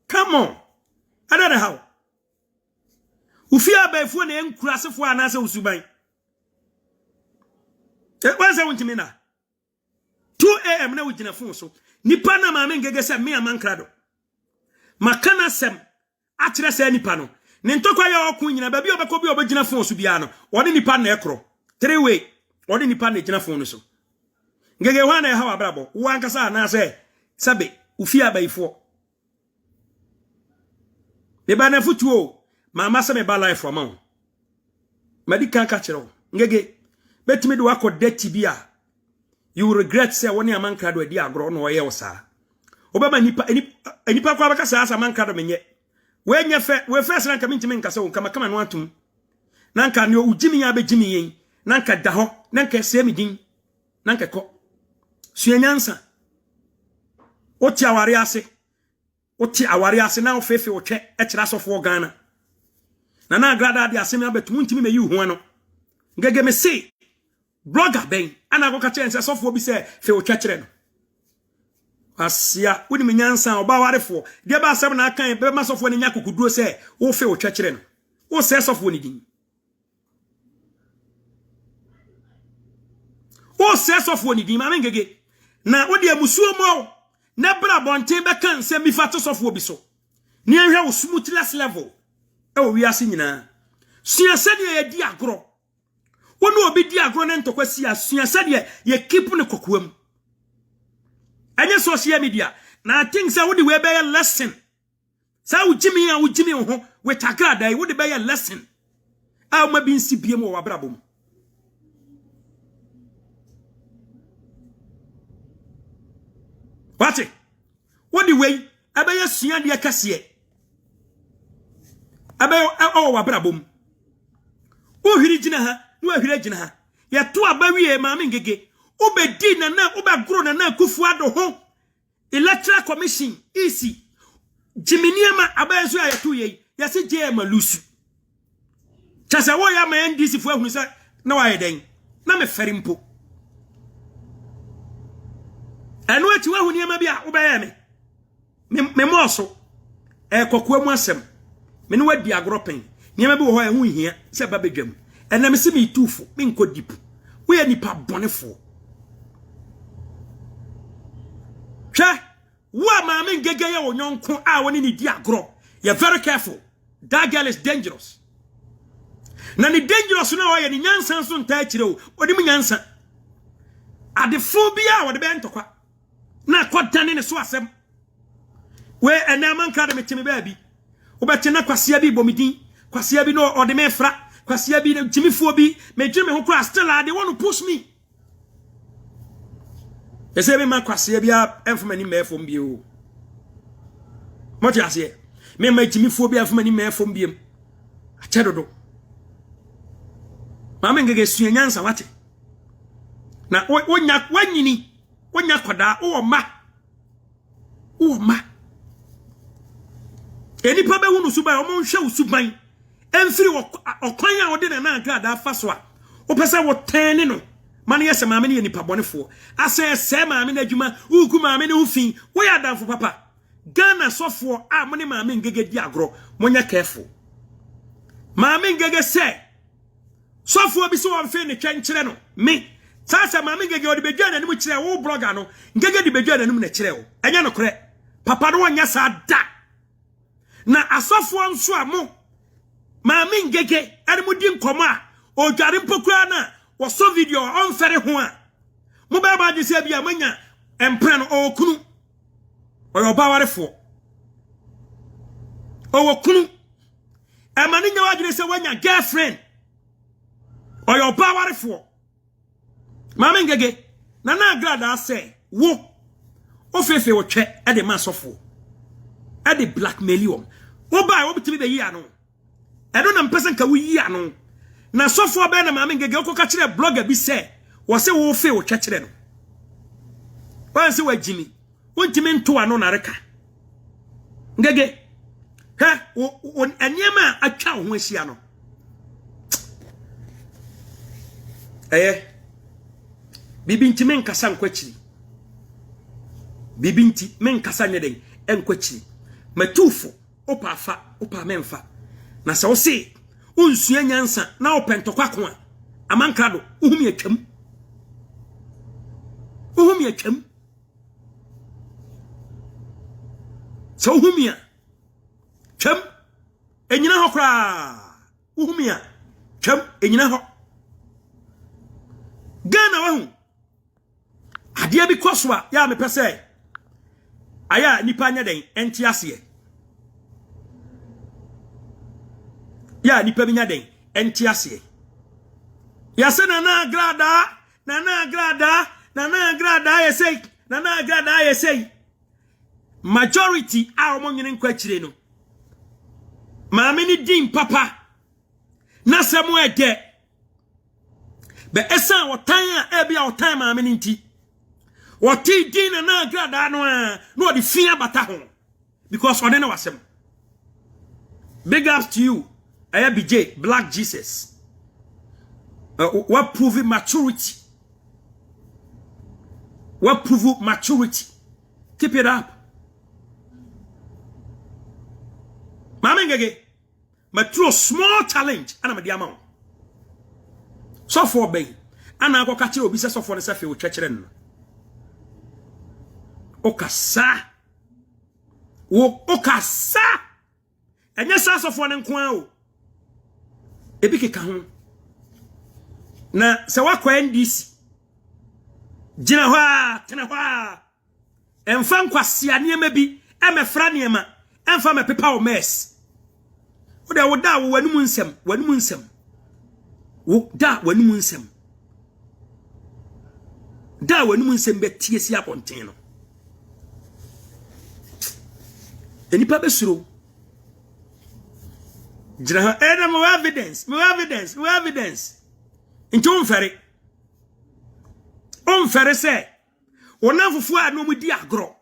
S1: come on I don't know how ufia ba fu na enkura sefo anase usuban wansa wuntimi na 2 am na wugina fon so nipa na mama ngege se me amankrado makana sem akire se nipa no ne ntokwa ya okun nyina ba bi obekọ bi obegina fon so bia no woni nipa na ekro 3 way woni nipa na gina fon so ngege wana ya hawa brabo wankasa na se sabe ufia baifo me ba na futuo mama se me ba life for man medika ka kire ngege betimi de wako deti bia you will regret say woni amanka do adi agro no ye wosa obeba nipa kwa baka sa amanka do menye we nya fe we first ranka mintimi nkasa wo kama no atum nanka ne ujimi ya begimi yen nanka da ho nanka se midin nanka ko suenyansa oti aware ase na ofefe wo twe e kira sofo Ghana na agrada de asem abetu ntimi meyi hu ano ngege me se blogger ben ana go ka chense sofo bi se fe wo twe kire no asia woni menyansa oba warefo de ba asem na akan be ma sofo ne nya kokuduro se wo fe wo twe kire no wo se sofo ni din wo se sofo ni din ma ngege na wodi amusuo mo Nebra bonten be kan se mi fato sofo bi so. Ni ehwe wo smoothness level. E wo wiase nyina. Sua se de ye di agro. Wonu obi di agro ne ntokwasi a sua se de ye keep ne kokoam. Anye social media. Na think say wo de we be ye lesson. Sa wo jimi a wo jimi ho we tagada wo de be ye lesson. A ma bi nsi biem wo wabrabom. Wati, what the way? Abaya sua de kase. Abaya o wabrabom. O hiri gina ha, no ahiri gina ha. Ya to abawie maame ngege. O be di na na o ba gro na na Kufuado ho. Electoral Commission EC. Jiminiama abaya so ya to ye. Ya se je ma lusu. Chasa wo ya ma NDC fo ahunu sa na wa ye den. Na me feri mpo. Anu ati wa huni ma bia wo ba ya me mo so kokoa mu asem me ne wadi agoropen niam bi wo ho hu hia se ba bedwam enam se me tufo me nko dip wo ya nipa bonefo hwe wo ma me ngege ye wo nyonko a woni ni di agoro you very careful. That girl is dangerous. Na ni dangerous na wo ye ni nyansan so nta akire o odi mu nyansa adefo bia wo de be ntokwa na kodane ne so asem we enaman ka de metime baabi obete na kwasea bi bomidin kwasea bi no ode me fra kwasea bi jimifo bi medwe me ho kra still ade wonu push me ese be ma kwasea bi enfoma ni mefom bi o moti ase me ma jimifo bi enfoma ni mefom bi a chedodo ma me ngege suanyansa wate na wonya wanyini wonya koda wo ma enipa be hunu suban o mo nhwe usuban emfiri okwan a wode na agrada afa so a wo pese wo tan no mane yese maame ne nipa bonefo ase se maame na adwuma uku maame ne ufin wo ya danfo papa Ghana sofo a mo ne maame ngege di agro monya careful maame ngege se sofo bi so won fe ne twenkyere no me sasa maame ngege odi bedwa na nim kire wo blogger no ngege di bedwa na nim na kire wo enya no kore papa no wonya sa da na asofo nso amo maame ngege ani mudi nkomo a odware mpokura na wo so video on fere ho a mo ba ba dise bia manya empre no okunu oyo bawarefo owo kunu amani nya wadire se wanya girlfriend oyo bawarefo maame ngege na na agrada say wo ofefe wo twe e de masofo e de blackmail you wo ba wo bitimi be yi ano e do na mpese nka wo yi ano na sofo be na maame ngege ko ka kire blogger bi say wo se wo fe wo twe kire no wan se wa jimi wontimi nto ano na reka ngege ha wo eniema atwa ho ahia no bibi nti men kasa nkwachiri bibi nti men kasa nyeden enkwachiri matufo opa afa opa memfa na se wo se unsua nyansa na opentokwa ko a amankrado uhumi atwam so uhumi a twam enyina ho kra uhumi a twam enyina ho Ghana wahu adia bi koswa ya me pese aya nipa nya den enti ase ya nipa bi nya den enti ase ya se na agrada yesei majority a omonyene nkwa kire no maame ni din papa na semo ede be esa wotan a bia wotan maame ni nti woti din na agrada no a no de fia bata ho because ode na wasem big ups to you BJ Black Jesus what prove maturity keep it up maame ngege mature small challenge ana me dia ma so for bay ana akọ ka kire obi se so for ne se fe o twekere no okasa wo okasa enya sasofo ne nkoa o ebi keka ho na se wakwa NDC gina hwa tena hwa emfa nkwasea niema bi emefra niema emfa me pepa o mess wo da wanum nsem wo da wanum nsem da wanum nsem betie si aponten no enipa besuro gina ha mo evidence nti onfere se wonamfofo a no mudi agro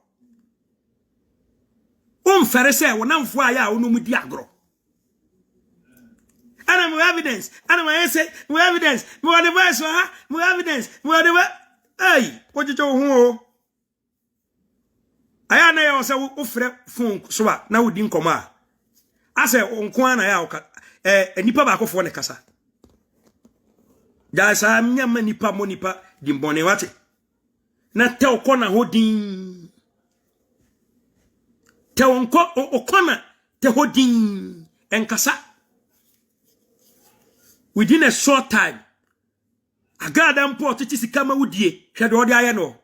S1: onfere se wonamfo a ya no mudi agro ana mo evidence ana ma say mo evidence mo the voice ha mo evidence mo the ai wojejo ho o aya na ya o se wo frɛ phone so a na wodi nkomo a ase onko ana ya o ka nipa ba akofo ne kasa da sa nyama nipa mo nipa dimbone wate na te okona hodin te onko okona te hodin enkasa within a short time agada mpo titi sikama wudie hwede odi aye no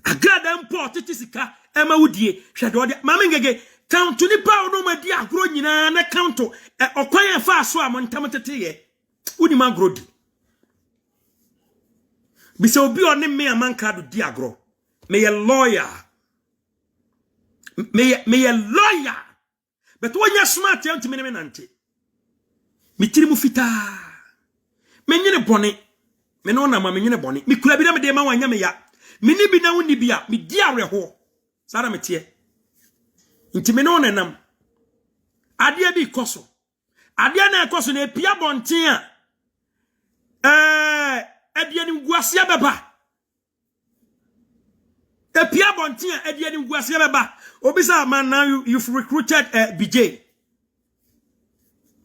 S1: agada mpo titi sika ema wudie hwede odi mama ngege count nipa ono madi agro nyina na count okwan ya fa so amontam teteye uni magrodi bisa obi oni me amanka do di agro me a lawyer me a lawyer but when you smart yanti me nante me tiri mu fita me nyine bone me no na ma me nyine bone me kura bi na me de ma wanya me ya me ni bi na woni bia me di areho sara me tie nti me no nenam ade bi koso ade na ekoso na epia bonten a ade ni guasia beba epia bonten a ade ni guasia beba obisa man now you've recruited BJ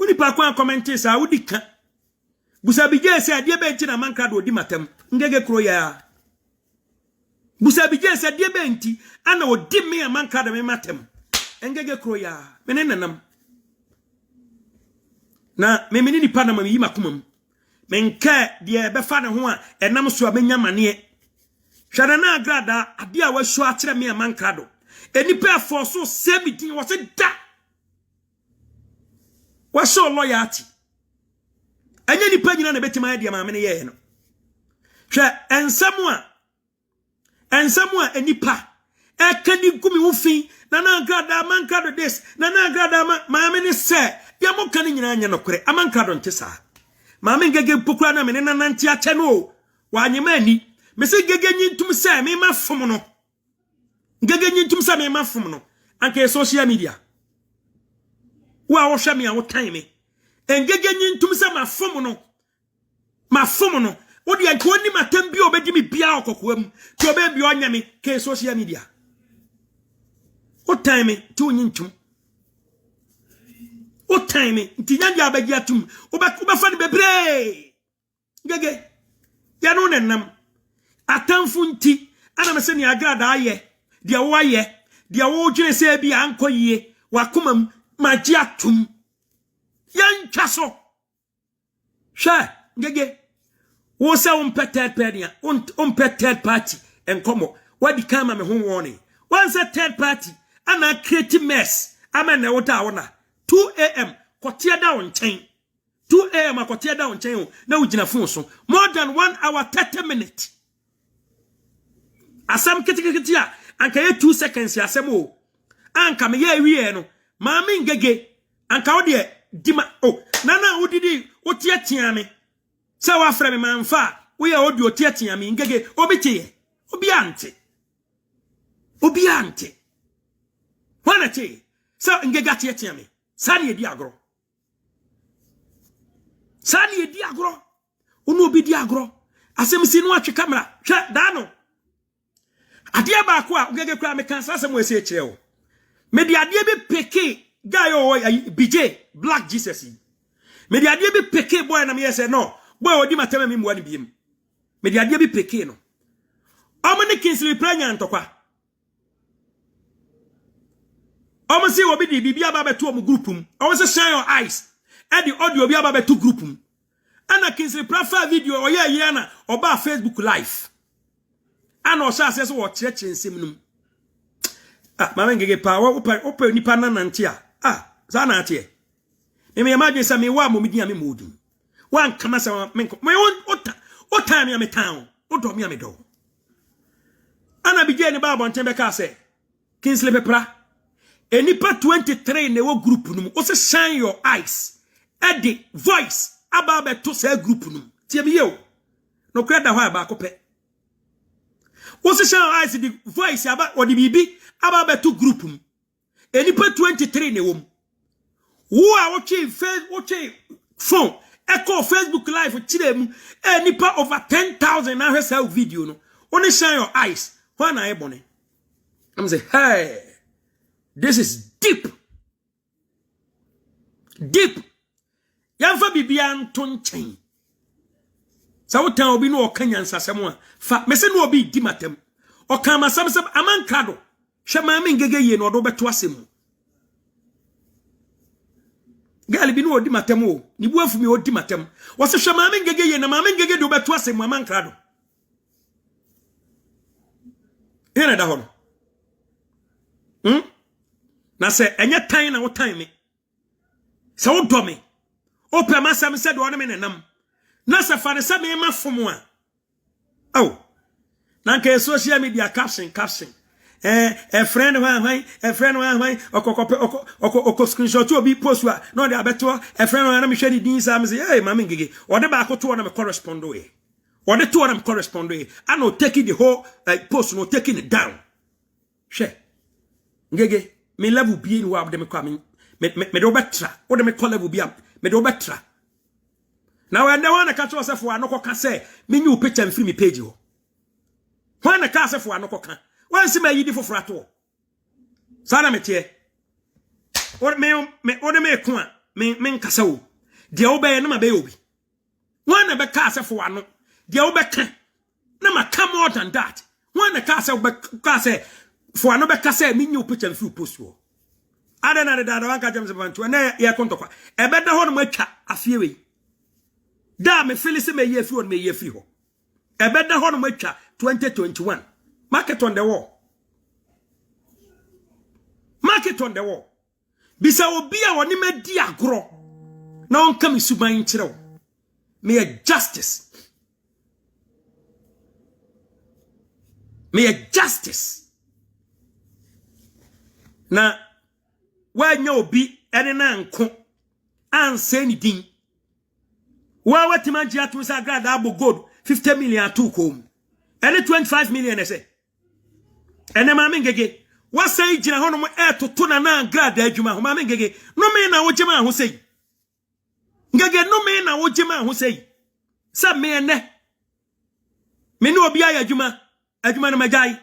S1: uni pa kwa comment sa udi ka busa BJ se ade be nti na manka do di matam ngege kro ya busa BJ se ade be nti ana odi me manka do me matam ngege kro ya menenanam na memeni nipa na mami makomam menka de be fa ne ho a enam so abenya mane hwada na agrada ade a wahwu a kire me manka do enipa for so sebitin wo se da waso loyalty anya nipa nyina na betima de ma mene ye no hwe ensam a enipa ekani gumi wufin na agrada manka do this na agrada ma mene se ya mo kan nyina anya nokore amanka do ntesa ma me ngege pokura na mene na nanti ache no wa anyema ani me se ngege nyintum se me ma fom no ngege nyintum se me ma fom no anka social media wa wo hwe me a wo tan me ngege nyintum se ma fom no wo de anka oni matam bi obedi mi bia okokoam ti obebi onya me ke social media o time ti onyintum o time nti nyandi abagi atum oba fa ne bebre ngege ya no nenam atamfu nti ana me se ne agrada aye dia wo aye dia wo dwene se bi ankoyie wakomam magi atum yan twaso hwe ngege wo se third party enkomo wadi kama me ho woni once a third party ana create mess ama na wota wona 2 am kotia da on chain 2 am akotia da on chain na ugina phone so more than 1 hour 30 minutes asam kitikitia anka ye 2 seconds asem o anka me ye wie no maami ngege anka wo de dima nana udidi otia tiame se wa frɛ me manfa wo ye odi otia tiame ngege obitie obi ante wana che sa ngega tie me sani edi agro onu obi di agro asem si no atwe camera hwe da no ade ba ko a ngege kura me kan asem we se kire o me di ade bi peke guy o BJ Black Jesus me di ade bi peke boy na me say no boy odi matema me muani biem me di ade bi peke no Omani Kingsley Pranya ntokwa. Omo si obi di bibia ba beto omo groupum. Omo se shine your eyes. E di audio bi aba beto groupum. Ana Kingsley Prafa video oye ye na oba Facebook live. Ana o sha se wo kire nsem num. Ah, mama ngege pa wo nipa nanante a. Ah, za na ate. Me imagine say me wa mo mi dia me modum. Wan kama say me o time ya me town. O do me ya me do. Ana bigye ni ba bonten be ka say Kingsley Pepra enipa 23 ne wo group num. O say shine your eyes. E the voice aba be to say group num. Tie bi ye o. No kra da ho aba akopɛ. O say shine your eyes the voice aba o the bibi aba be to group num. Enipa 23 ne wo. Who are watching phone echo Facebook live chire mu enipa over 10,000 na hwesa video no. Only shine your eyes. When I bone. I'm say, hey, this is deep. Deep. Yamfa bibia nton chen. Sa wotan obi no okanya nsasem a fa mese no obi di matem. Okan masam se amankado. Hwe maame ngege ye no do beto asem. Gali bi no odi matem o. Ni bu afumi odi matem. Wo se hwe maame ngege ye na maame ngege do beto asem amankado. Here da hono. Na se enye tan na wo tan me. Se wo do me. O pe masam se do me nenam. Na se fa ne se me mafomo a. Oh. Na nke social media caption. A friend a friend oko screenshot obi post wa no de abeto a friend na me hwe di din sa me say hey mama ngege o de ba akoto na me correspond we. Or the two of them correspond with. I know taking the whole post, no taking it down. She. Ngege, me level be in what them coming. Me do better. What them call level be up. Me do better. Now I don't want to catch yourself for no can say. Me new picture and free me page you. When the castle for no can. One see me yidi for frato. Sana me tie. What me kwa me kasa wo. De obey no ma be obi. One be castle for no. Dia obeka na maka more than that. When the castle say for no beka say me new picture through post wo. Ada na da wan ka James Bantu na ye kontokwa. Ebeda ho no matwa afie we. Da me feel say me ye free on me ye free ho. Ebeda ho no matwa 2021. Market on the wall. Market on the wall. Bisa obi a woni medi agro. Na on kam suban kire wo. Me justice. Me justice. Na wanya obi ene na nko anse ni din. Wa watima ji atu sa grada abo gold 50 million atu kom. Ene 25 million ese. Ene mama ngege wa sai jina hono mo to na grada adwuma ho mama ngege no me na wo jema ho sei. Ngege no me na wo jema ho sei. Sa me ene. Me no obi aya adwuma na majai.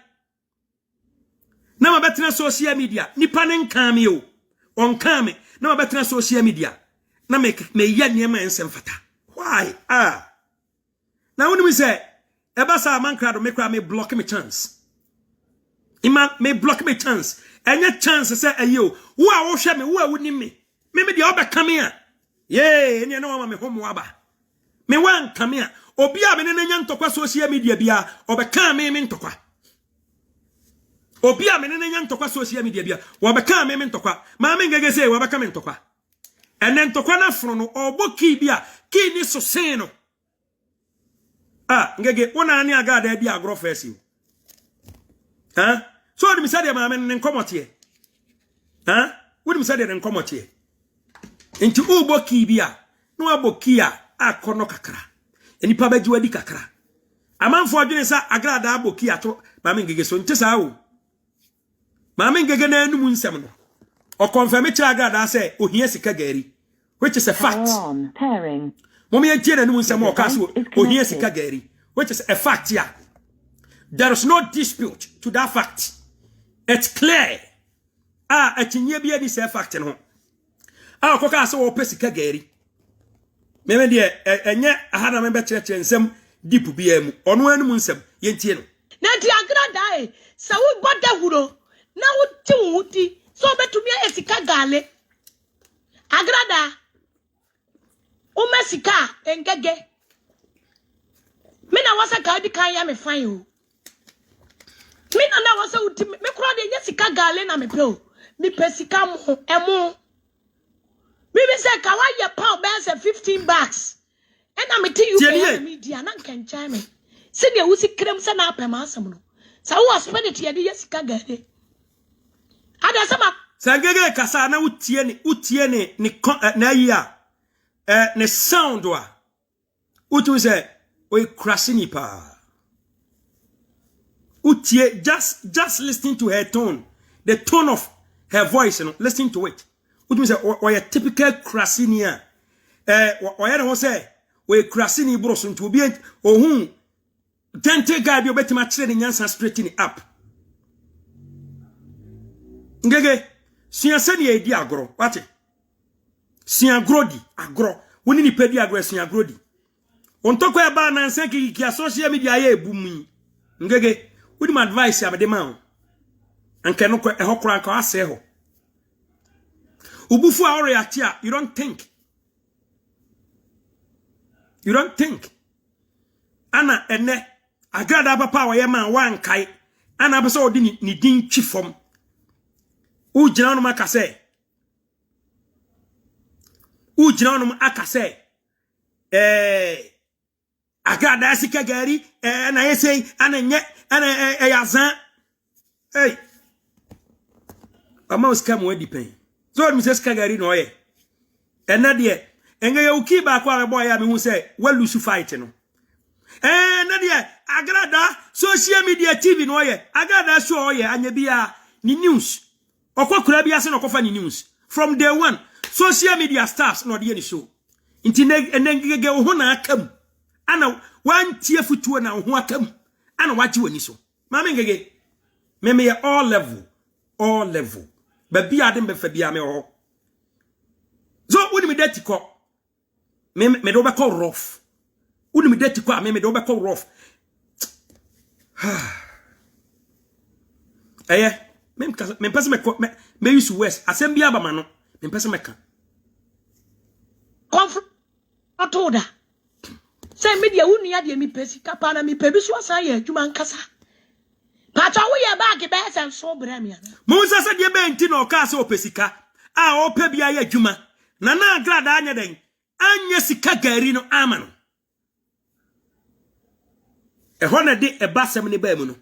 S1: Na mabetena social media. Nipa ne nkan me o. On me. Na mabetena social media. Na me ya niema ensem fata. Why? Na woni mi say eba sa man krado me kra me block me chance. Ima me block me chance. Enye chance say ayo. Wo a wo hwe me, wo a woni me. Me de obeka me a. Ye, ene na wa me homo aba. Me wan kame a. Obi a me ne nya ntokwa social media bia obeka me ntokwa. Obi a me ne nya ntokwa social media bia obeka me ntokwa. Ma me ngege say obeka me ntokwa. Ene ntokwa na fro no oboki bia ki ni so sen no. Ngege wona ani aga da bia agro fesi. So di misade ma me ne nkomote. Wodi misade ne nkomote. Enti uboki bia no aboki a akono kakra. Enipa baji wadi kakra. Amanfo adwene sa agrada aboki ato mama ngege so nte sa wo. Mama ngege na anu nsem no. O confirm kira agrada say ohia sika gari, which is a fact.
S2: Pairing.
S1: Mommy enti na anu nsem o ka so ohia sika gari, which is a fact here. There is no dispute to that fact. It's clear. Atinye bia di say fact no. Okoka so o pesika gari. Meme de enye ahana me be kire nsem deep bia mu ono anu nsem yentie no.
S2: Nanti agrada sa wo boda huro na wo ti wuti so betumi esika gale agrada o mesika engege me na wasa ka di kan ya me fan o me na wasa uti me kro de sika gale na me pe o me pesika mo emo me be say ka wa ye pound be say 15 bucks and na me ti you pay media na kan chai me se de wusi krem se na apem asem no sa wo spend it ye de sika gale ada sama
S1: sangege kasa na utie ni na yi a ne sound wa utu say we crashing pa utie just listening to her tone, the tone of her voice, you know, listen to it. Utu say or a typical crasinia or ya say we crasini bro so to be ohun tente guy bi obetima kire ni nyansa straightening up ngege sua se ne edi agro wate sua grodi agro woni ni pedi agro sua grodi ontoko e ba na nse ki social media ya ebumi ngege wodi my advice abede ma anke no ko e hokora ka ase ho ubufu a ore atia you don't think ana ene agrada papa wa ye man wan kai ana be so odi ni din twifom u jina no maka se agrada sika gari na yesei ana nye ana yazan hey ama uska mo edi pen so mi se sika gari no ye ena de enga ye uki ba kwa rebo ya me hu se walusu fight no na de agrada social media tv no ye agrada show ye anya bia ni news okokura bia se no kofa ni news from day one social media stars no de ni show inti enengege ho na akam ana wantie futuo na ho akam ana waji wani so mama ngege meme all level ba bia de be fa bia me ho zo woni me dati ko me do be ko rough woni me dati ko me do be ko rough me pese me use west asem bia ba ma no me pese me ka
S2: atoda say media wuni ya de mi pesi kapa na mi pebi so asan ya adwuma nkasa pato wo ye bag be sen so bra mi ana
S1: mo sa de be nti na o ka se opesika a o pe bia ya adwuma na agrada anya den anya sika gari no ama no ho na de e ba sem ne ba mu no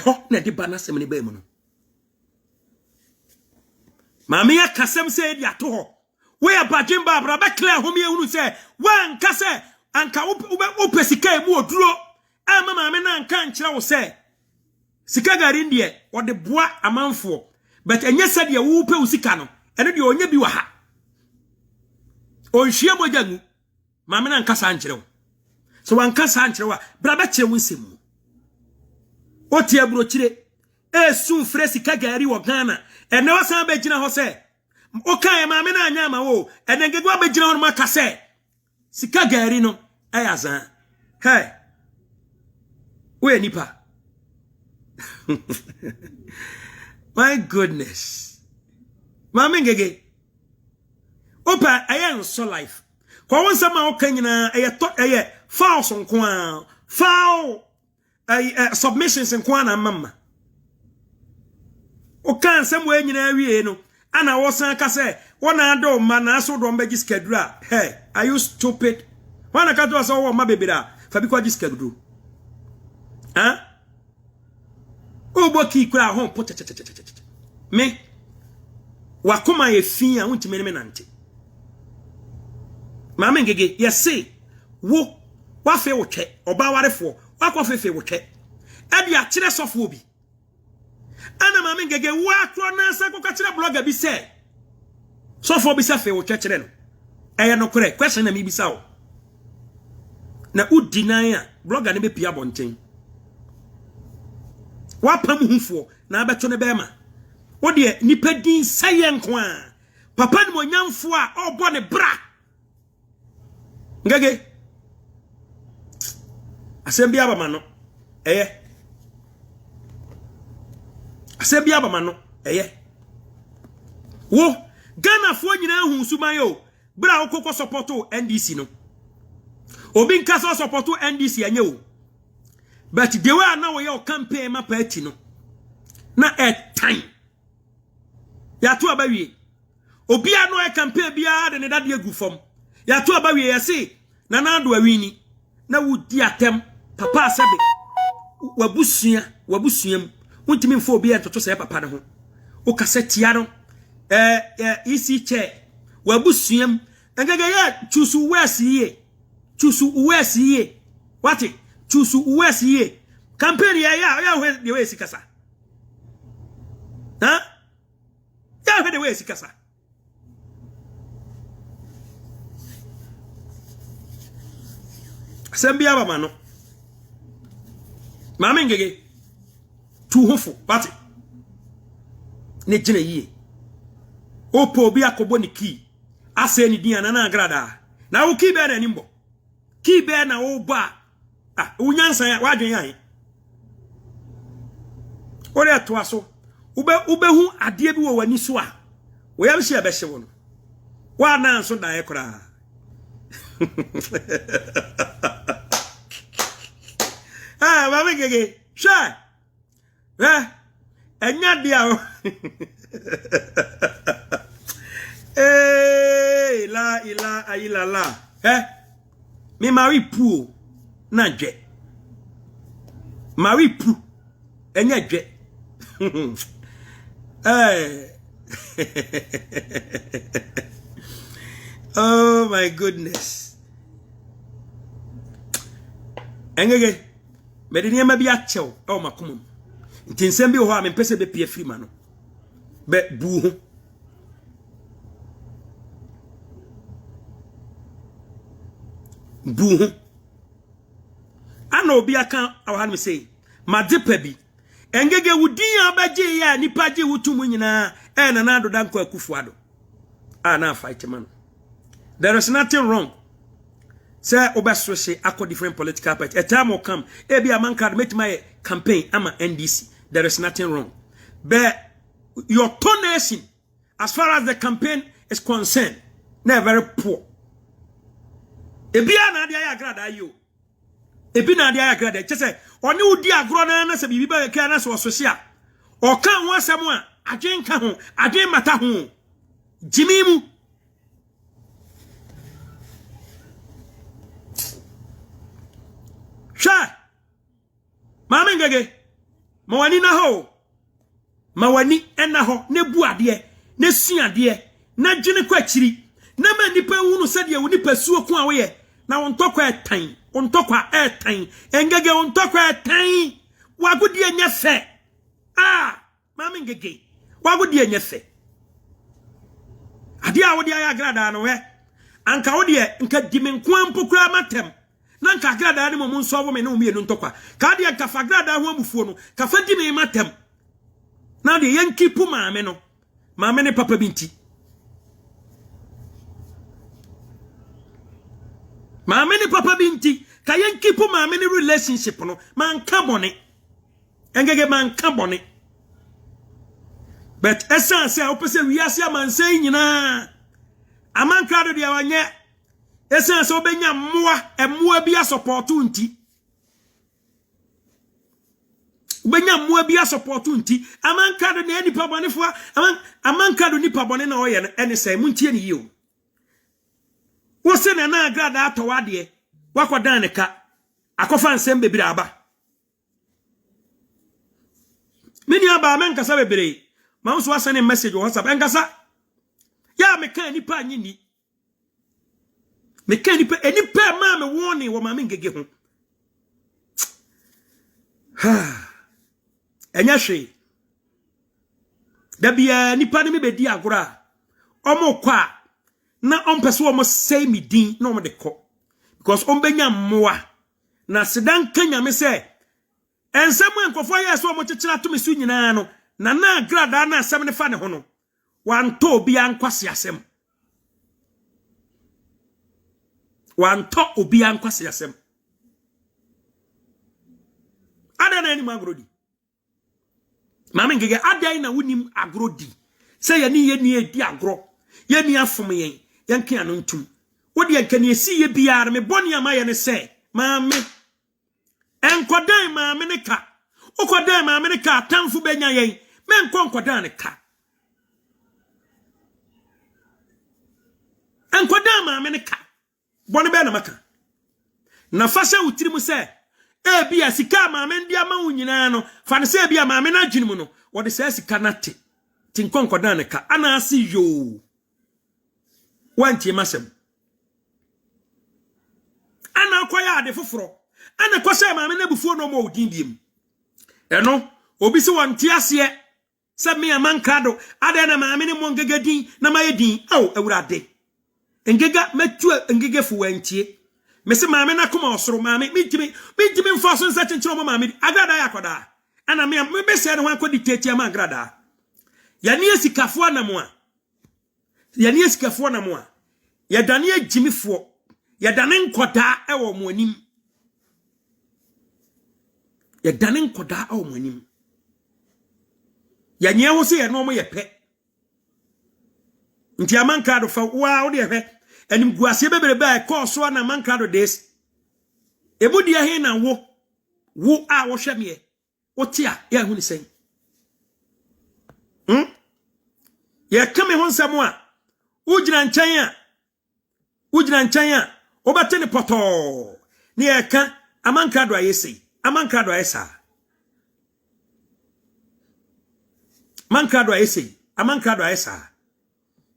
S1: ho na de ba na sem ne ba mu no mama ya kasem se di ato ho we abadwen ba bra be clear ho me ehunu se wan ka se anka opesika e mu oduro ama mama na anka nkira wo se sika gari ndie wo de boa amanfo but enye se de wo pe usika no ene de onye bi wa ha onhwie mojangu mama na anka sa nkire wo so wan ka sa nkire wa bra be kire wo nsemu otie bro kire esun fre sika gari wo Ghana ene wasan be gina ho se okay mama na anya ma wo ene ngegwa be gina ho maka se sika gari no ayazan hey we nipa my goodness mama ngege opa ayen so life kwa won sama o kanyina eye false nko a foul submissions nko na mama o kan sam we nyina wie no ana wo san ka se wona ado ma na so do mba giskadura hey are you stupid wana ka to so wo ma bebira fa bi kwa giskaduru oboki kura ho me wakoma ye fin a wonti me nante mama ngege yesi wo wa fe wo twe oba warefo wakọ fefe wo twe ade a kire sofo obi ana mama ngege wa kro na sa ko ka kire blogger bi se sofo bi se fe wo twe kire no eye no kure question na mi bi sa o na udinai a blogger ne be pia bonten wa pam hufo na abeto ne be ma wo de nipa din saye nko a papa ne monyamfo a obo ne bra ngege asem bia ba ma no Asem bia bama no wo Ghana fo nyina hu suman yo bra okoko supporto NDC no obi nka supporto NDC anye o but the way now we your campaign ma party no na time ya to abawie obi ano e campaign bia de ne dade agu fom ya to abawie ya se na na do awini na wudi atem papa asebe wabusuam wontimi mfo obi entoto se papa ne ho o kasetia no isi che wabusuam engege ya chusu wesi ye wati chusu wesi ye campaign ya we de we sikasa ha ya we de we sikasa sembia baba no mama ngege tu hofo wati ne gina yie opo obi akobo ni ki ase ni dia na agrada na wo ki be na nimbo ki be na wo ba unyansa ya wadwen yan ore to aso ube hu ade bi wo wani so a wo yam hye be hye wo no wa na nso da ye kora mama gege sha enya dia o la ila ila la mi mari pu na dwe mari pu enya dwe oh my goodness engege medini ma bi achew makomum ntinsem bi ho a mempese be pie free ma no be bu ho ana obi aka awan me say madepa bi engege wudin abaje ya nipa je wutum nyina na na adoda nko akufuado na fight man. There is nothing wrong. Say obesoshe akọ different political party. A time will come. Ebi a man card make my campaign ama NDC. There is nothing wrong. But your donation, as far as the campaign is concerned, they're very poor. Ebi na dia agrada yo. Ebi na dia agrada. Che say oni udi agro na se bibi ba ka na so social. O kan ho asem a adwen ka ho, adwen mata ho. Jimimu Sha Mama ngege mawani na ho mawani ena ho ne bu ade ne sua ade na dwene kwa akiri na ma nipa hunu se de woni pasuo ko a wo ye na wontokwa etan engege wontokwa etan wagudi enya fe mama ngege wagudi enya fe ade a wodi ayagrada no we anka wodi nka dimenko ampokura matem na nka agrada ni mo nso me na umie no ntokwa ka de nka fagrada ho amufuo no ka fa di me matem na de yankipu maame no maame ne papa binti maame ne papa binti ka yankipu maame ne relationship no man ka bone engege man ka bone but essence a opese wiase amansan nyina amankrado de awanye essence obenya mmoa bi supportu nti obenya mmoa bi supportu nti amankrado ne nipa bonefo amankrado nipa bone na oye no ene sai muntie ne yiwo wo se na agrada atowade wakodan ne ka akofa nsem bebire aba mini aba amenkasa bebire ma unso asane message on WhatsApp enkasa ya meka nipa anyini meka nipa enipa ma me woni wo ma mengege ho enya hwe da bia nipa ne me bedi agora omo kwa na ompese wo mo say me din na omo de ko because ombenya mmoa na sedan kanya me say ensemu enkofo yeso omo chechira to me su nyina no na agrada na asem ne fa ne ho no wanto obi ankwase asem adai na ni agrodi mama ngege adai na wonim agrodi say ye ni edi agro ye ni afom yen yanke anu ntum wodi yanke ne esi ye biar me boni amaye ne say mama enkodan mama ne ka okodan mama ne ka tamfu benya yen men konkodan ne ka enkodan mama ne ka boni be na maka na fasha utiri mu say bia sika mama ndi ama wunyina no fa ne say bia mama na adwinimu no wodi say sika nate tinkonkodan ne ka ana asi yo wanti masem ana koya ade foforo ana kwose mama na bufuo no mo odin biem eno obi se wanti ase se me amankado ade na mama ne mo ngegedin na mayedin aw awurade ngega metu ngege fu wantie mese mama na koma osoro mama mitimi mfaso nsa chenchero mo mama agrada yakoda ana me be se ne ho akodi tete ama agrada yani esikafo anamo ya dane agimifo ya dane nkoda ewo mo anim ya dane nkoda ewo mo anim ya nyewo se ye no mo ye pe nti amanka do fa wa wo de hwe anim guase beberebe a koso na amanka do des ebudi ahe na wo a wo hweme wo tia ya hu ni sen ye kame ho nsamo a ujina nchen a obate ne poto ne ye ka amanka do ayesi amanka do ayesa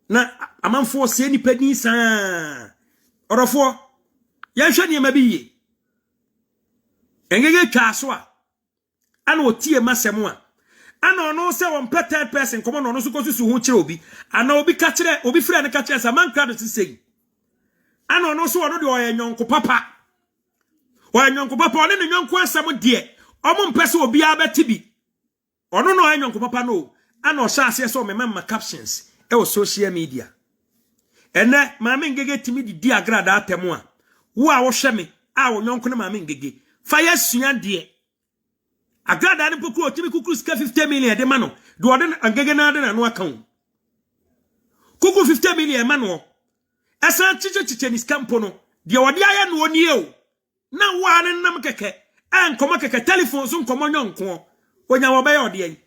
S1: na amanfo se ni padin sa orofo ye hwe ne mabiye engege twaso a ana otie masemo a ana ono se won pete person komo no so kosusu hu kire obi ana obi ka kire obi fira ne ka kire sa manka do sisei ana ono so wono de oyanyonko papa one ne nyonko asam de omo mpese obi abeti bi ono no oyanyonko papa no ana o sha ase so me mama captions e wo social media ene mama ngege timi di agrada atemu a wo a wo hwe me a wo nyonko ne mama ngege fa yesua de agrada ne poku otimi kuku ska 50 million de mano do ode angege na ade na no account kuku 50 million mano asa chiche ni scampo no de ode aya no oni o na wa ne nam keke ankomo keke telephone so nkomo nyonko onya wo be ode yen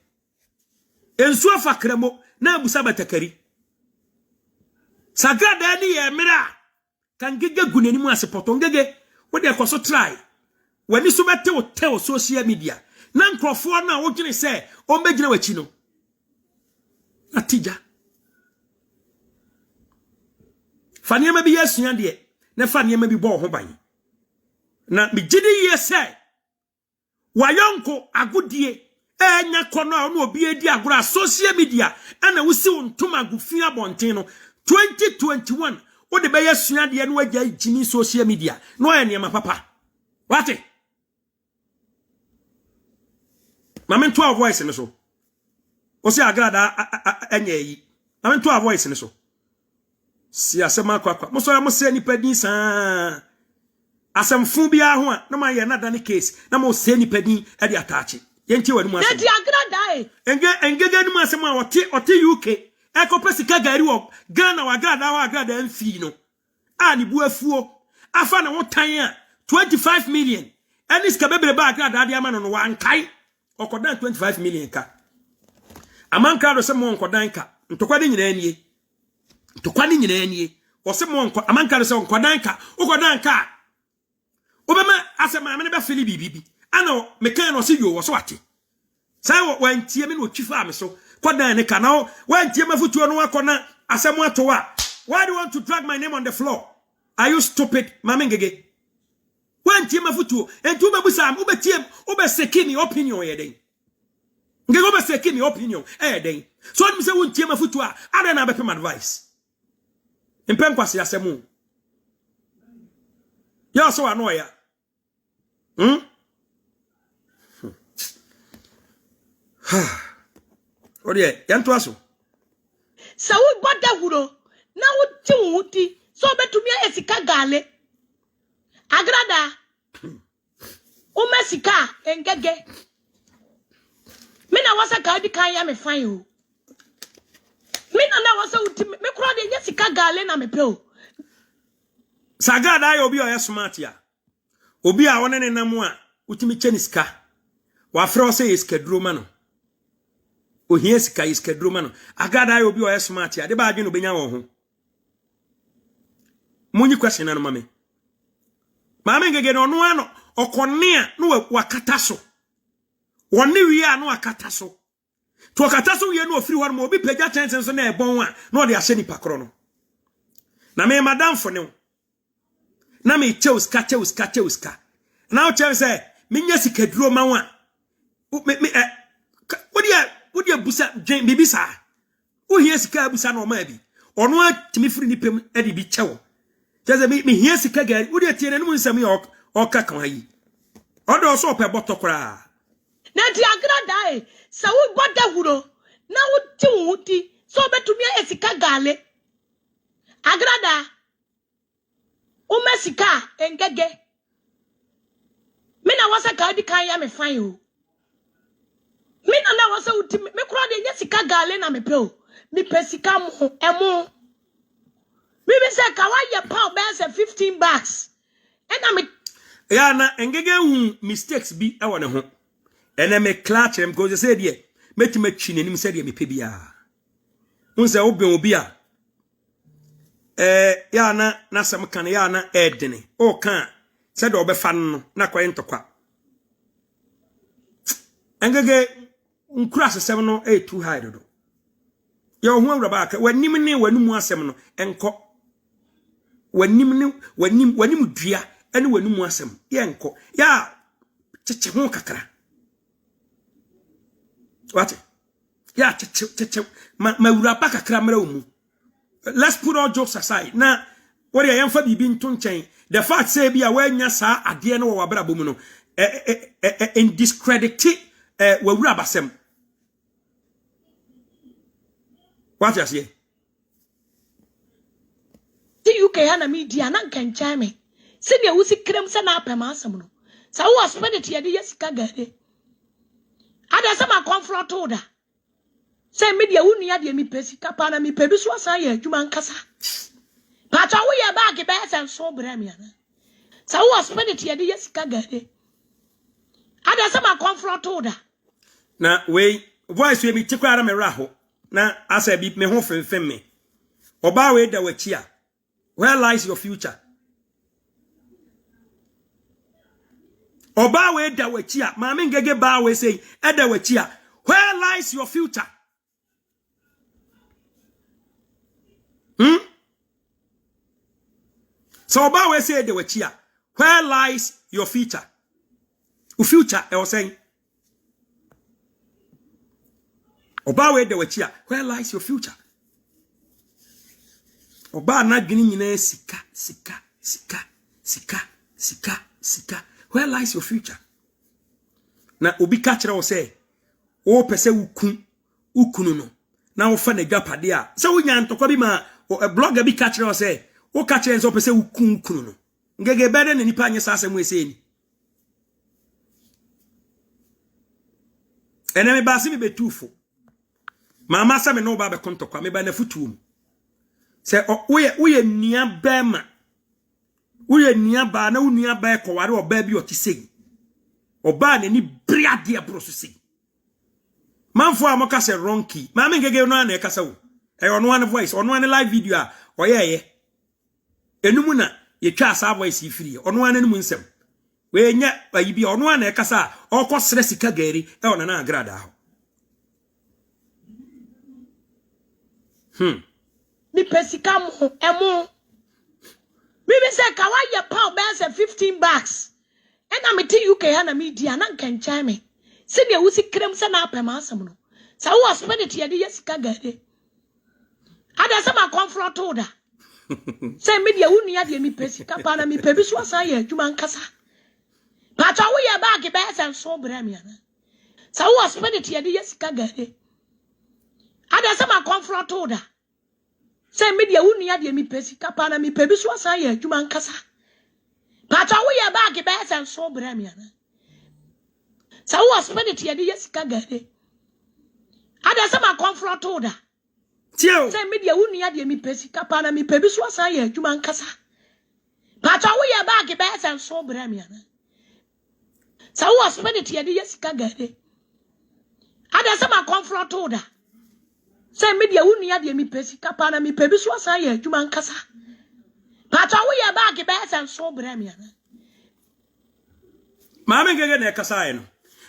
S1: ensu afakremo na abusa batakari sagrada ni ye mira kan gege gunani mu asepoto ngege wo de koso try wani so bete wo te social media na nkrofo na wo dwene se o mbegina wachi no atija faniema bi yesua de na faniema bi bo ho ban na migidi ye se wayonko agodie enya kono a no obi edi agora social media ana wusi wontuma agufi abonten no 2021 wo de be yesua de no wagya jimi social media no eniema papa wate Mama to voice ne so. O se agrada anya yi. Mama to voice ne so. Si asema kwa. Mo so ya mo se nipa din sa. Asemfu bia ho a na ma ye na dane case. Na mo se nipa din e de atache. Ye nti wani mo asem.
S2: Eti agrada e.
S1: Engege ni mo asem a ote UK. E ko pesika gari wo Ghana wa agrada mfi no. A ni bu afuo. Afa na wo tan a 25 million. Eni ska bebre ba agrada de ama no wa nkai. Okodan 25 million ka. Amanka do se mo nkodan ka. Ntokwa de nyina anie. O se mo amanka do se nkodan ka. Okodan ka. Obema asema me be fili bibibi. Ana me kan no se yo wo so ate. Sai wo antie me no twifa me so. Kodan ne ka na wo antie mafutuo no akona asemo atowa. Why do you want to drag my name on the floor? Are you stupid, mamengege? Wanti mafutuo entu bebusa ubetiem ubeseki mi opinion yeden ngego beseki mi opinion den so dim se wontie mafutuo a ada na bepem advice impem kwase asemu ya so ano ya Orie yanto aso
S2: sa wo boda huro na wo ti wuti so betumi esika gale agrada Umesika engege. Mina wasa ka di kan ya me fan o. Mina na wasa uti me kura de nya sika gale na me pe o.
S1: Sagada obi o smart ya. Obi a wona ne nam a utimi che ni sika. Wa fro se iskaduro ma no. Ohie sika iskaduro ma no. Agada obi o smart ya. De ba adwe no benya wo ho. Munyi question na no mame. Mame ngege no no ano okonea no wakata so. Woni wi a no akata so. To akata so wi no ofiri ho no obi pagya tensen so na ebon a no de ahye nipa kro no. Na me madam fo ne. Na me cheuska. Na o che say menya sikaduro ma wa. Wodi abusa dwen bibi sa. Wo hie sika abusa no ma bi. Ono atimi firi nipem ade bi chewo. Jaza me hie sika gari. Wodi atie na no nsam ya oka kan hayi. Odo so pe botokra.
S2: Na ti agrada sa wo boda huro na wo ti wuti so betumi esika gale. Agrada umesika engege. Mina wasa ka di kan ya me fan o. Mina na wasa uti me kura de nya sika gale na me pe o. Mi pesika mo emo. Mi be say ka wa ye pound be 15 bucks. And me
S1: ya na engege hu mistakes bi e wona ho. Ene me clutch em go say de metima twi nanim say de me pe bia. Unse obi a ya na sam kan ya na edene o kan se de obefa no na kwaye ntokwa engege nkura asem no too high do ya ho awura ba ka wanim ne wanum asem no enko wanim dua ene wanum asem ye enko ya cheche ho kakra what ya cheche ma wura ba kakra mra omu. Let's put all jokes aside. Now, what I am for the being chain. The fact say be aware nyasa adie no wa brabo mu no in discredit we wura basem. What you say?
S2: ti UK na media na nkancha me. Se de wusi krem se na apem asem no. Sa wo spend it ye de yesika gade. Ada se ma confront oda. Say media unia de mi pesika pa na mi pebi so asan ye adwuma nkasa. Pa cha wo ye bag be esen so bra mi ana. Sa wo spend it ye de yesika gade. Ada se ma confront oda.
S1: Na we voice we mi tikwa me raho na asa bi me ho femfem me. Oba we da wachi a. Where lies your future? Oba we da wachi a. Ma me ngege ba we say e da wachi a. Where lies your future? So oba we say de wachia, where lies your future? U future I was saying. Oba we de wachia, where lies your future? Oba na gini nyina sika. Where lies your future? Na obi ka kire wo say, o pese ukunu no. Na wo fa na gapade a. Se wo nya ntokwa bi ma blogger bi ka kire wo say, o ka kire nso pese ukunu no. Ngege bede ne nipa anya sase mu ese ni. Ene me ba se me betufo. Mama sa me no ba be kontokwa me ba na futuum. Se uye nia bema. Uye nia ba na unia ba e kware oba bi o ti sei. Oba ne ni briade abro so sei. Manfo amoka se ronki. Mama ngege no na e kasa wo. E ono one voice, ono one live video a oyeye. Enumu na ye twa asa voice ifiri. Ono one enu nsem. We nya ayi bi ono one e kasa okọ sere sika gari e ona na agrada ho.
S2: Mi pesika mo emo. Mi be say ka wa ye pound be 15 bucks. Ena me ti UK na media na nkancha me. Se de wusi krem se na apem asem no. Sa wo spend it ye de yesika gade. Ada se ma confront oda. Say media unia de mi pesika pa na mi pebi so asan ye adwuma nkasa. Pa cha wo ye bag be esen so bra mi ana. Sa wo spend it ye de yesika gade. Ada se ma confront oda. Say media unia de mi pesika pa na mi pebi so asan ye adwuma nkasa. Pa cha wo ye bag be esen so bra mi ana. Sa wo spend it ye sika gare. Ada se ma confront oda.
S1: Tio.
S2: Say media wunu de mi pesika pa na mi pebi so asan ye adwuma nkasa. Pacha wo ye bag be sen so bra mi ana. Sa wo spend it ye sika gare. Ada se ma confront oda. Say media wunu de mi pesika pa na mi pebi so asan ye adwuma nkasa. Pacha wo ye bag be sen so bra mi ana.
S1: Mama ngege na kasa no.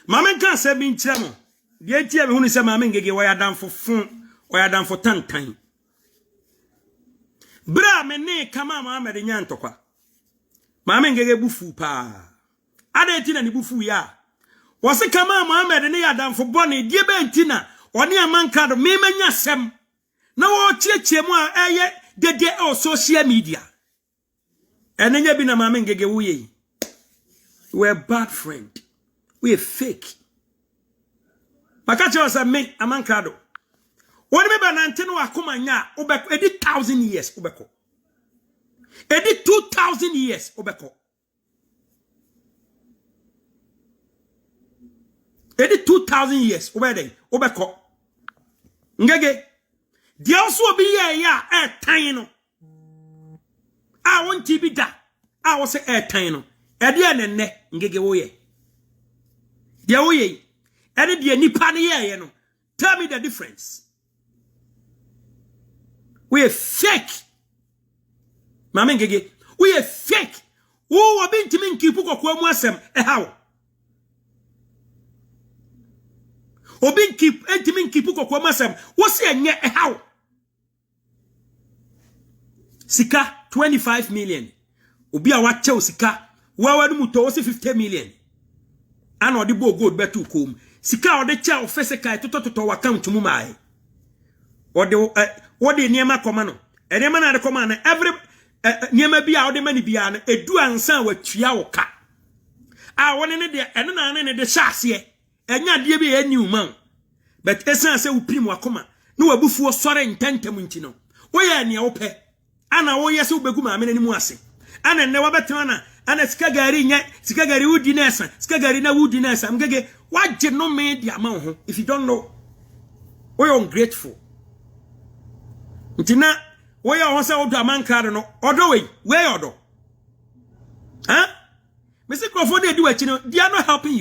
S1: Mama kan se bi nkyerɛ mo. Die tie me hunu se mama ngege wo ya danfo fun, wo ya danfo tantan. Bra me ne kama mama de nya ntokwa. Mama ngege bufu pa. Ada eti na ni bufu ya. Wo se kama mama de ne ya danfo bone die be enti na one amanka do me manya sem. Na wo chiechie mu a eye dede o social media. Enenya bi na mama ngege wo ye. We're a bad friend. We're fake. Makachi was a me, a mankado. What me banantino akumanya, obeko, edi 1,000 years, obeko. Edi 2,000 years, obeko. Edi 2,000 years, obeko. Ngege. Di also be ya, tino. I want to be that. I was a tino. Edi anene ngege woye. Dia woye. Edi dia nipa ne ye no. Tell me the difference. We are fake. Mama ngege, we are fake. Wo obi ntimi nkipu kokwa mu asem how? Obi ntimi nkipu kokwa mu asem, wo se enye how? Sika 25 million. Obi a wache sika wawa nu muto wose 50 million. Ana odi bo gold betu kom. Sika odi cha ofese kai toto account mu mai. Odi niema koma no. Niema na de koma na every niema bia odi mani bia no edu ansan watua wo ka. A woni ne de ene na ne de hyase. Enya de bi eni uma. But esan se upim wakoma. No wabufu sore ntentem nti no. Wo ye ne wo pe. Ana wo ye se ubegu ma amene ni mu ase. Ana ne wabetana ana sikagari nya sikagari wudi nesa sikagari na wudi nesa mgege waje no me dia ma ho if you don't know we are ungrateful ntina we are onse odo amanka no odo we odo huh Mr. Crawford they do what you know they are not helping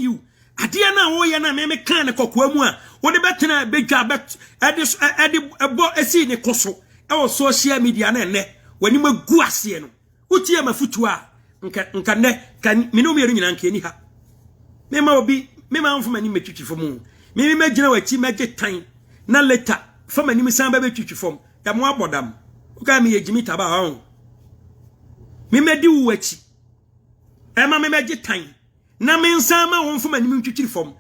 S1: you adia na wo ye na me kan ne kokwa mu a wo de betena bedwa bet edi ebo esi ne koso e social media na enne wani magu ase no utie mafutu a nka ne kan me no me nyina nka ni ha me ma obi me ma mfoma ni metwitwifo mu me magina wachi magye tan na later fama ni san ba betwitwifo ya mo abodam o ka me yegimi taba ha me medi wu wachi e ma me magye tan na me nsan ma won foma ni metwitwifo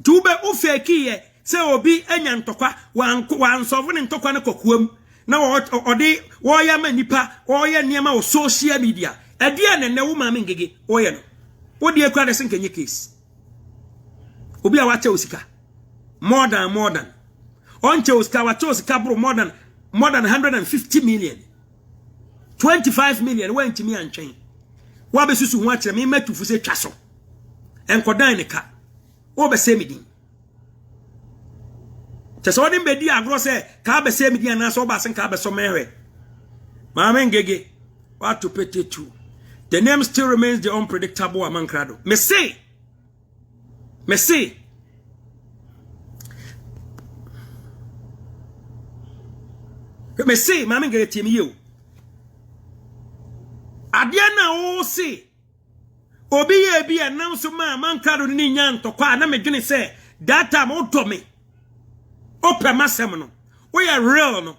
S1: dube o fake ye se obi anya ntokwa wan sofo ne ntokwa ne kokuam na odi wo ya manipa wo ya niema wo social media ade ne wo ma ngege wo ye no wo de akura de senkenye case obi a wache osika more than onche osika wache osika bro more than 150 million 25 million when timi antwen wa besusu ho akere me matufu se twaso enkodan ne ka wo be semidin so wadi mbedi agro se ka be se midi ana so ba sen ka be so menwe mama ngege what to pay to the name still remains the unpredictable amankrado me say mama ngege timi you adia na o se obi ye bi enam so ma amankrado ni nya ntokwa na medwene se that time o do me open masem no we are real no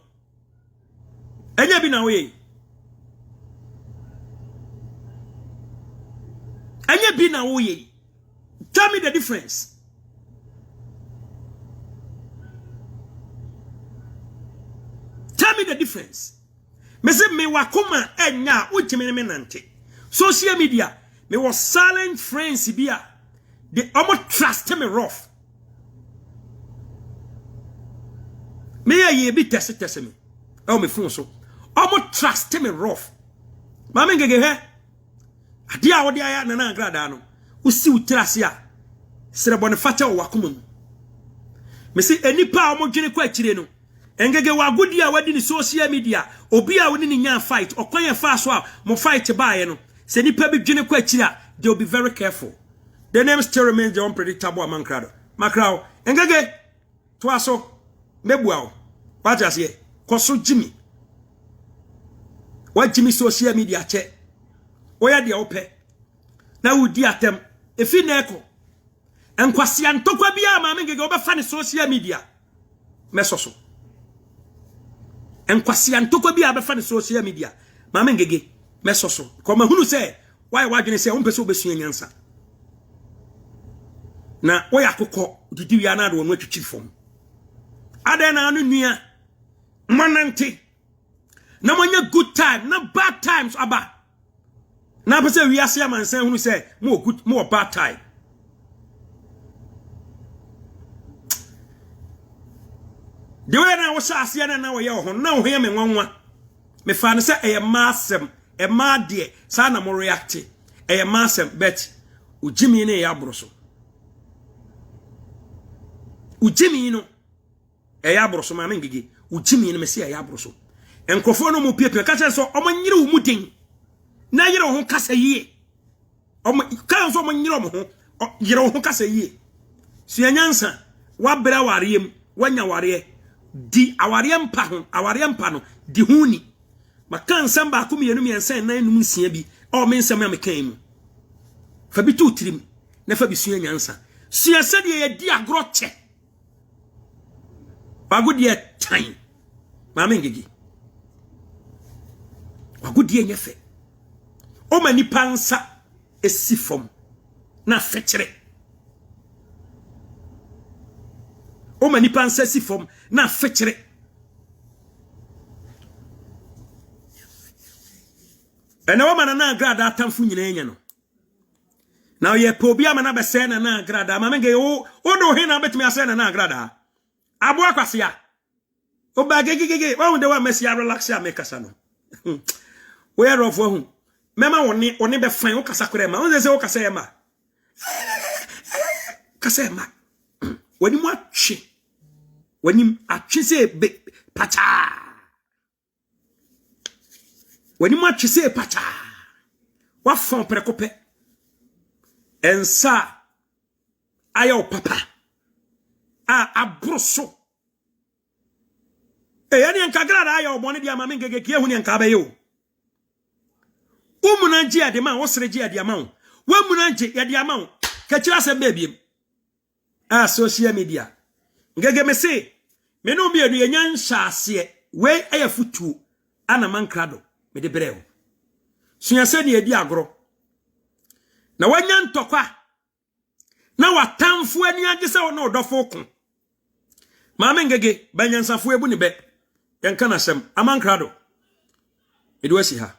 S1: enya bi na we tell me the difference me say me wakoma enya uchimi me nante social media me was silent friends bia they almost trust me rough me ye bi tese me me phone so almost trust me rough mama ngege he ade a wode aya nana agrada no usi utirase a sere bone fata wo wakoma mu me se enipa a omodwene kwa akire no engege wagodi a wadi ni social media obi a woni ni nya fight okwan ye fa so a mo fight baaye no se nipa bi dwene kwa akire a they will be very careful. The name still remains the unpredictable among crowd. Macrao, engage to aso mebuao. What just here? Koso Jimmy. What Jimmy social media check? Where the ope? Now would dear them if you neko and Kwasian Tokabia, mamma go over funny social media. Mesoso and Kwasian Tokabia be funny social media. Mamma gege mesoso. Come who say why you say person be answer? Na oya kokko didi wi anado wonu atwitwi fom ade na anu nua manante na manya good time na bad times aba na pese wi ase amansan hunu se mo good mo bad time de we na wo sha ase na wo ye ho na wo he me nwanwa me fa ne se eye masem e ma de sa na mo react eye masem bet ujimi ne ya broso ujimi no eya broso ma mengege ujimi no mesi eya broso enkofo no mo piepie ka che so omanyire wo mudin na yire ho kasa yie kan so omanyire wo ho yire ho kasa yie suanyansa wa bra wariem wanya ware di aware mpa no di huni makan samba akum yenu miensen nan num nsia bi o mensem ya mekan mu fa bi tu tirim na fa bi suanyansa suase de ye di agroche Wagudie time. Mama ngigi. Wagudie nyefe. O mani pansa esifom na fetire. O mani pansa esifom na fetire. Ena wa manana grada atamfu nyina enya no. Na ye po bia mana be se na grada mama ngigi o do he na betimi ase na grada. Abu akwasia obagegege wa de wa mesia relax ya mekasa no we are of hu mema woni be fan wo kasa kore ma won se wo kasa ema kasa ema wani mu atwe wani atwe se be pacha wani mu atwe se pacha wa fon prekope ensa ayo papa abroso yani enkagrada aya obone dia ma mengege kie hu ne enka bayo umunanje ade ma wosreje ade ma wo munanje ya de ma ka kira se babiem social media ngege mese me no bi enu yenyan hyase we aya futu ana mankrado me de brew sunyase ne edi agro na wanya ntokwa na watamfu ani age se wo odofo ko Mama ngege banyansafo ebu ni be yanka na sem amankrado edwasi ha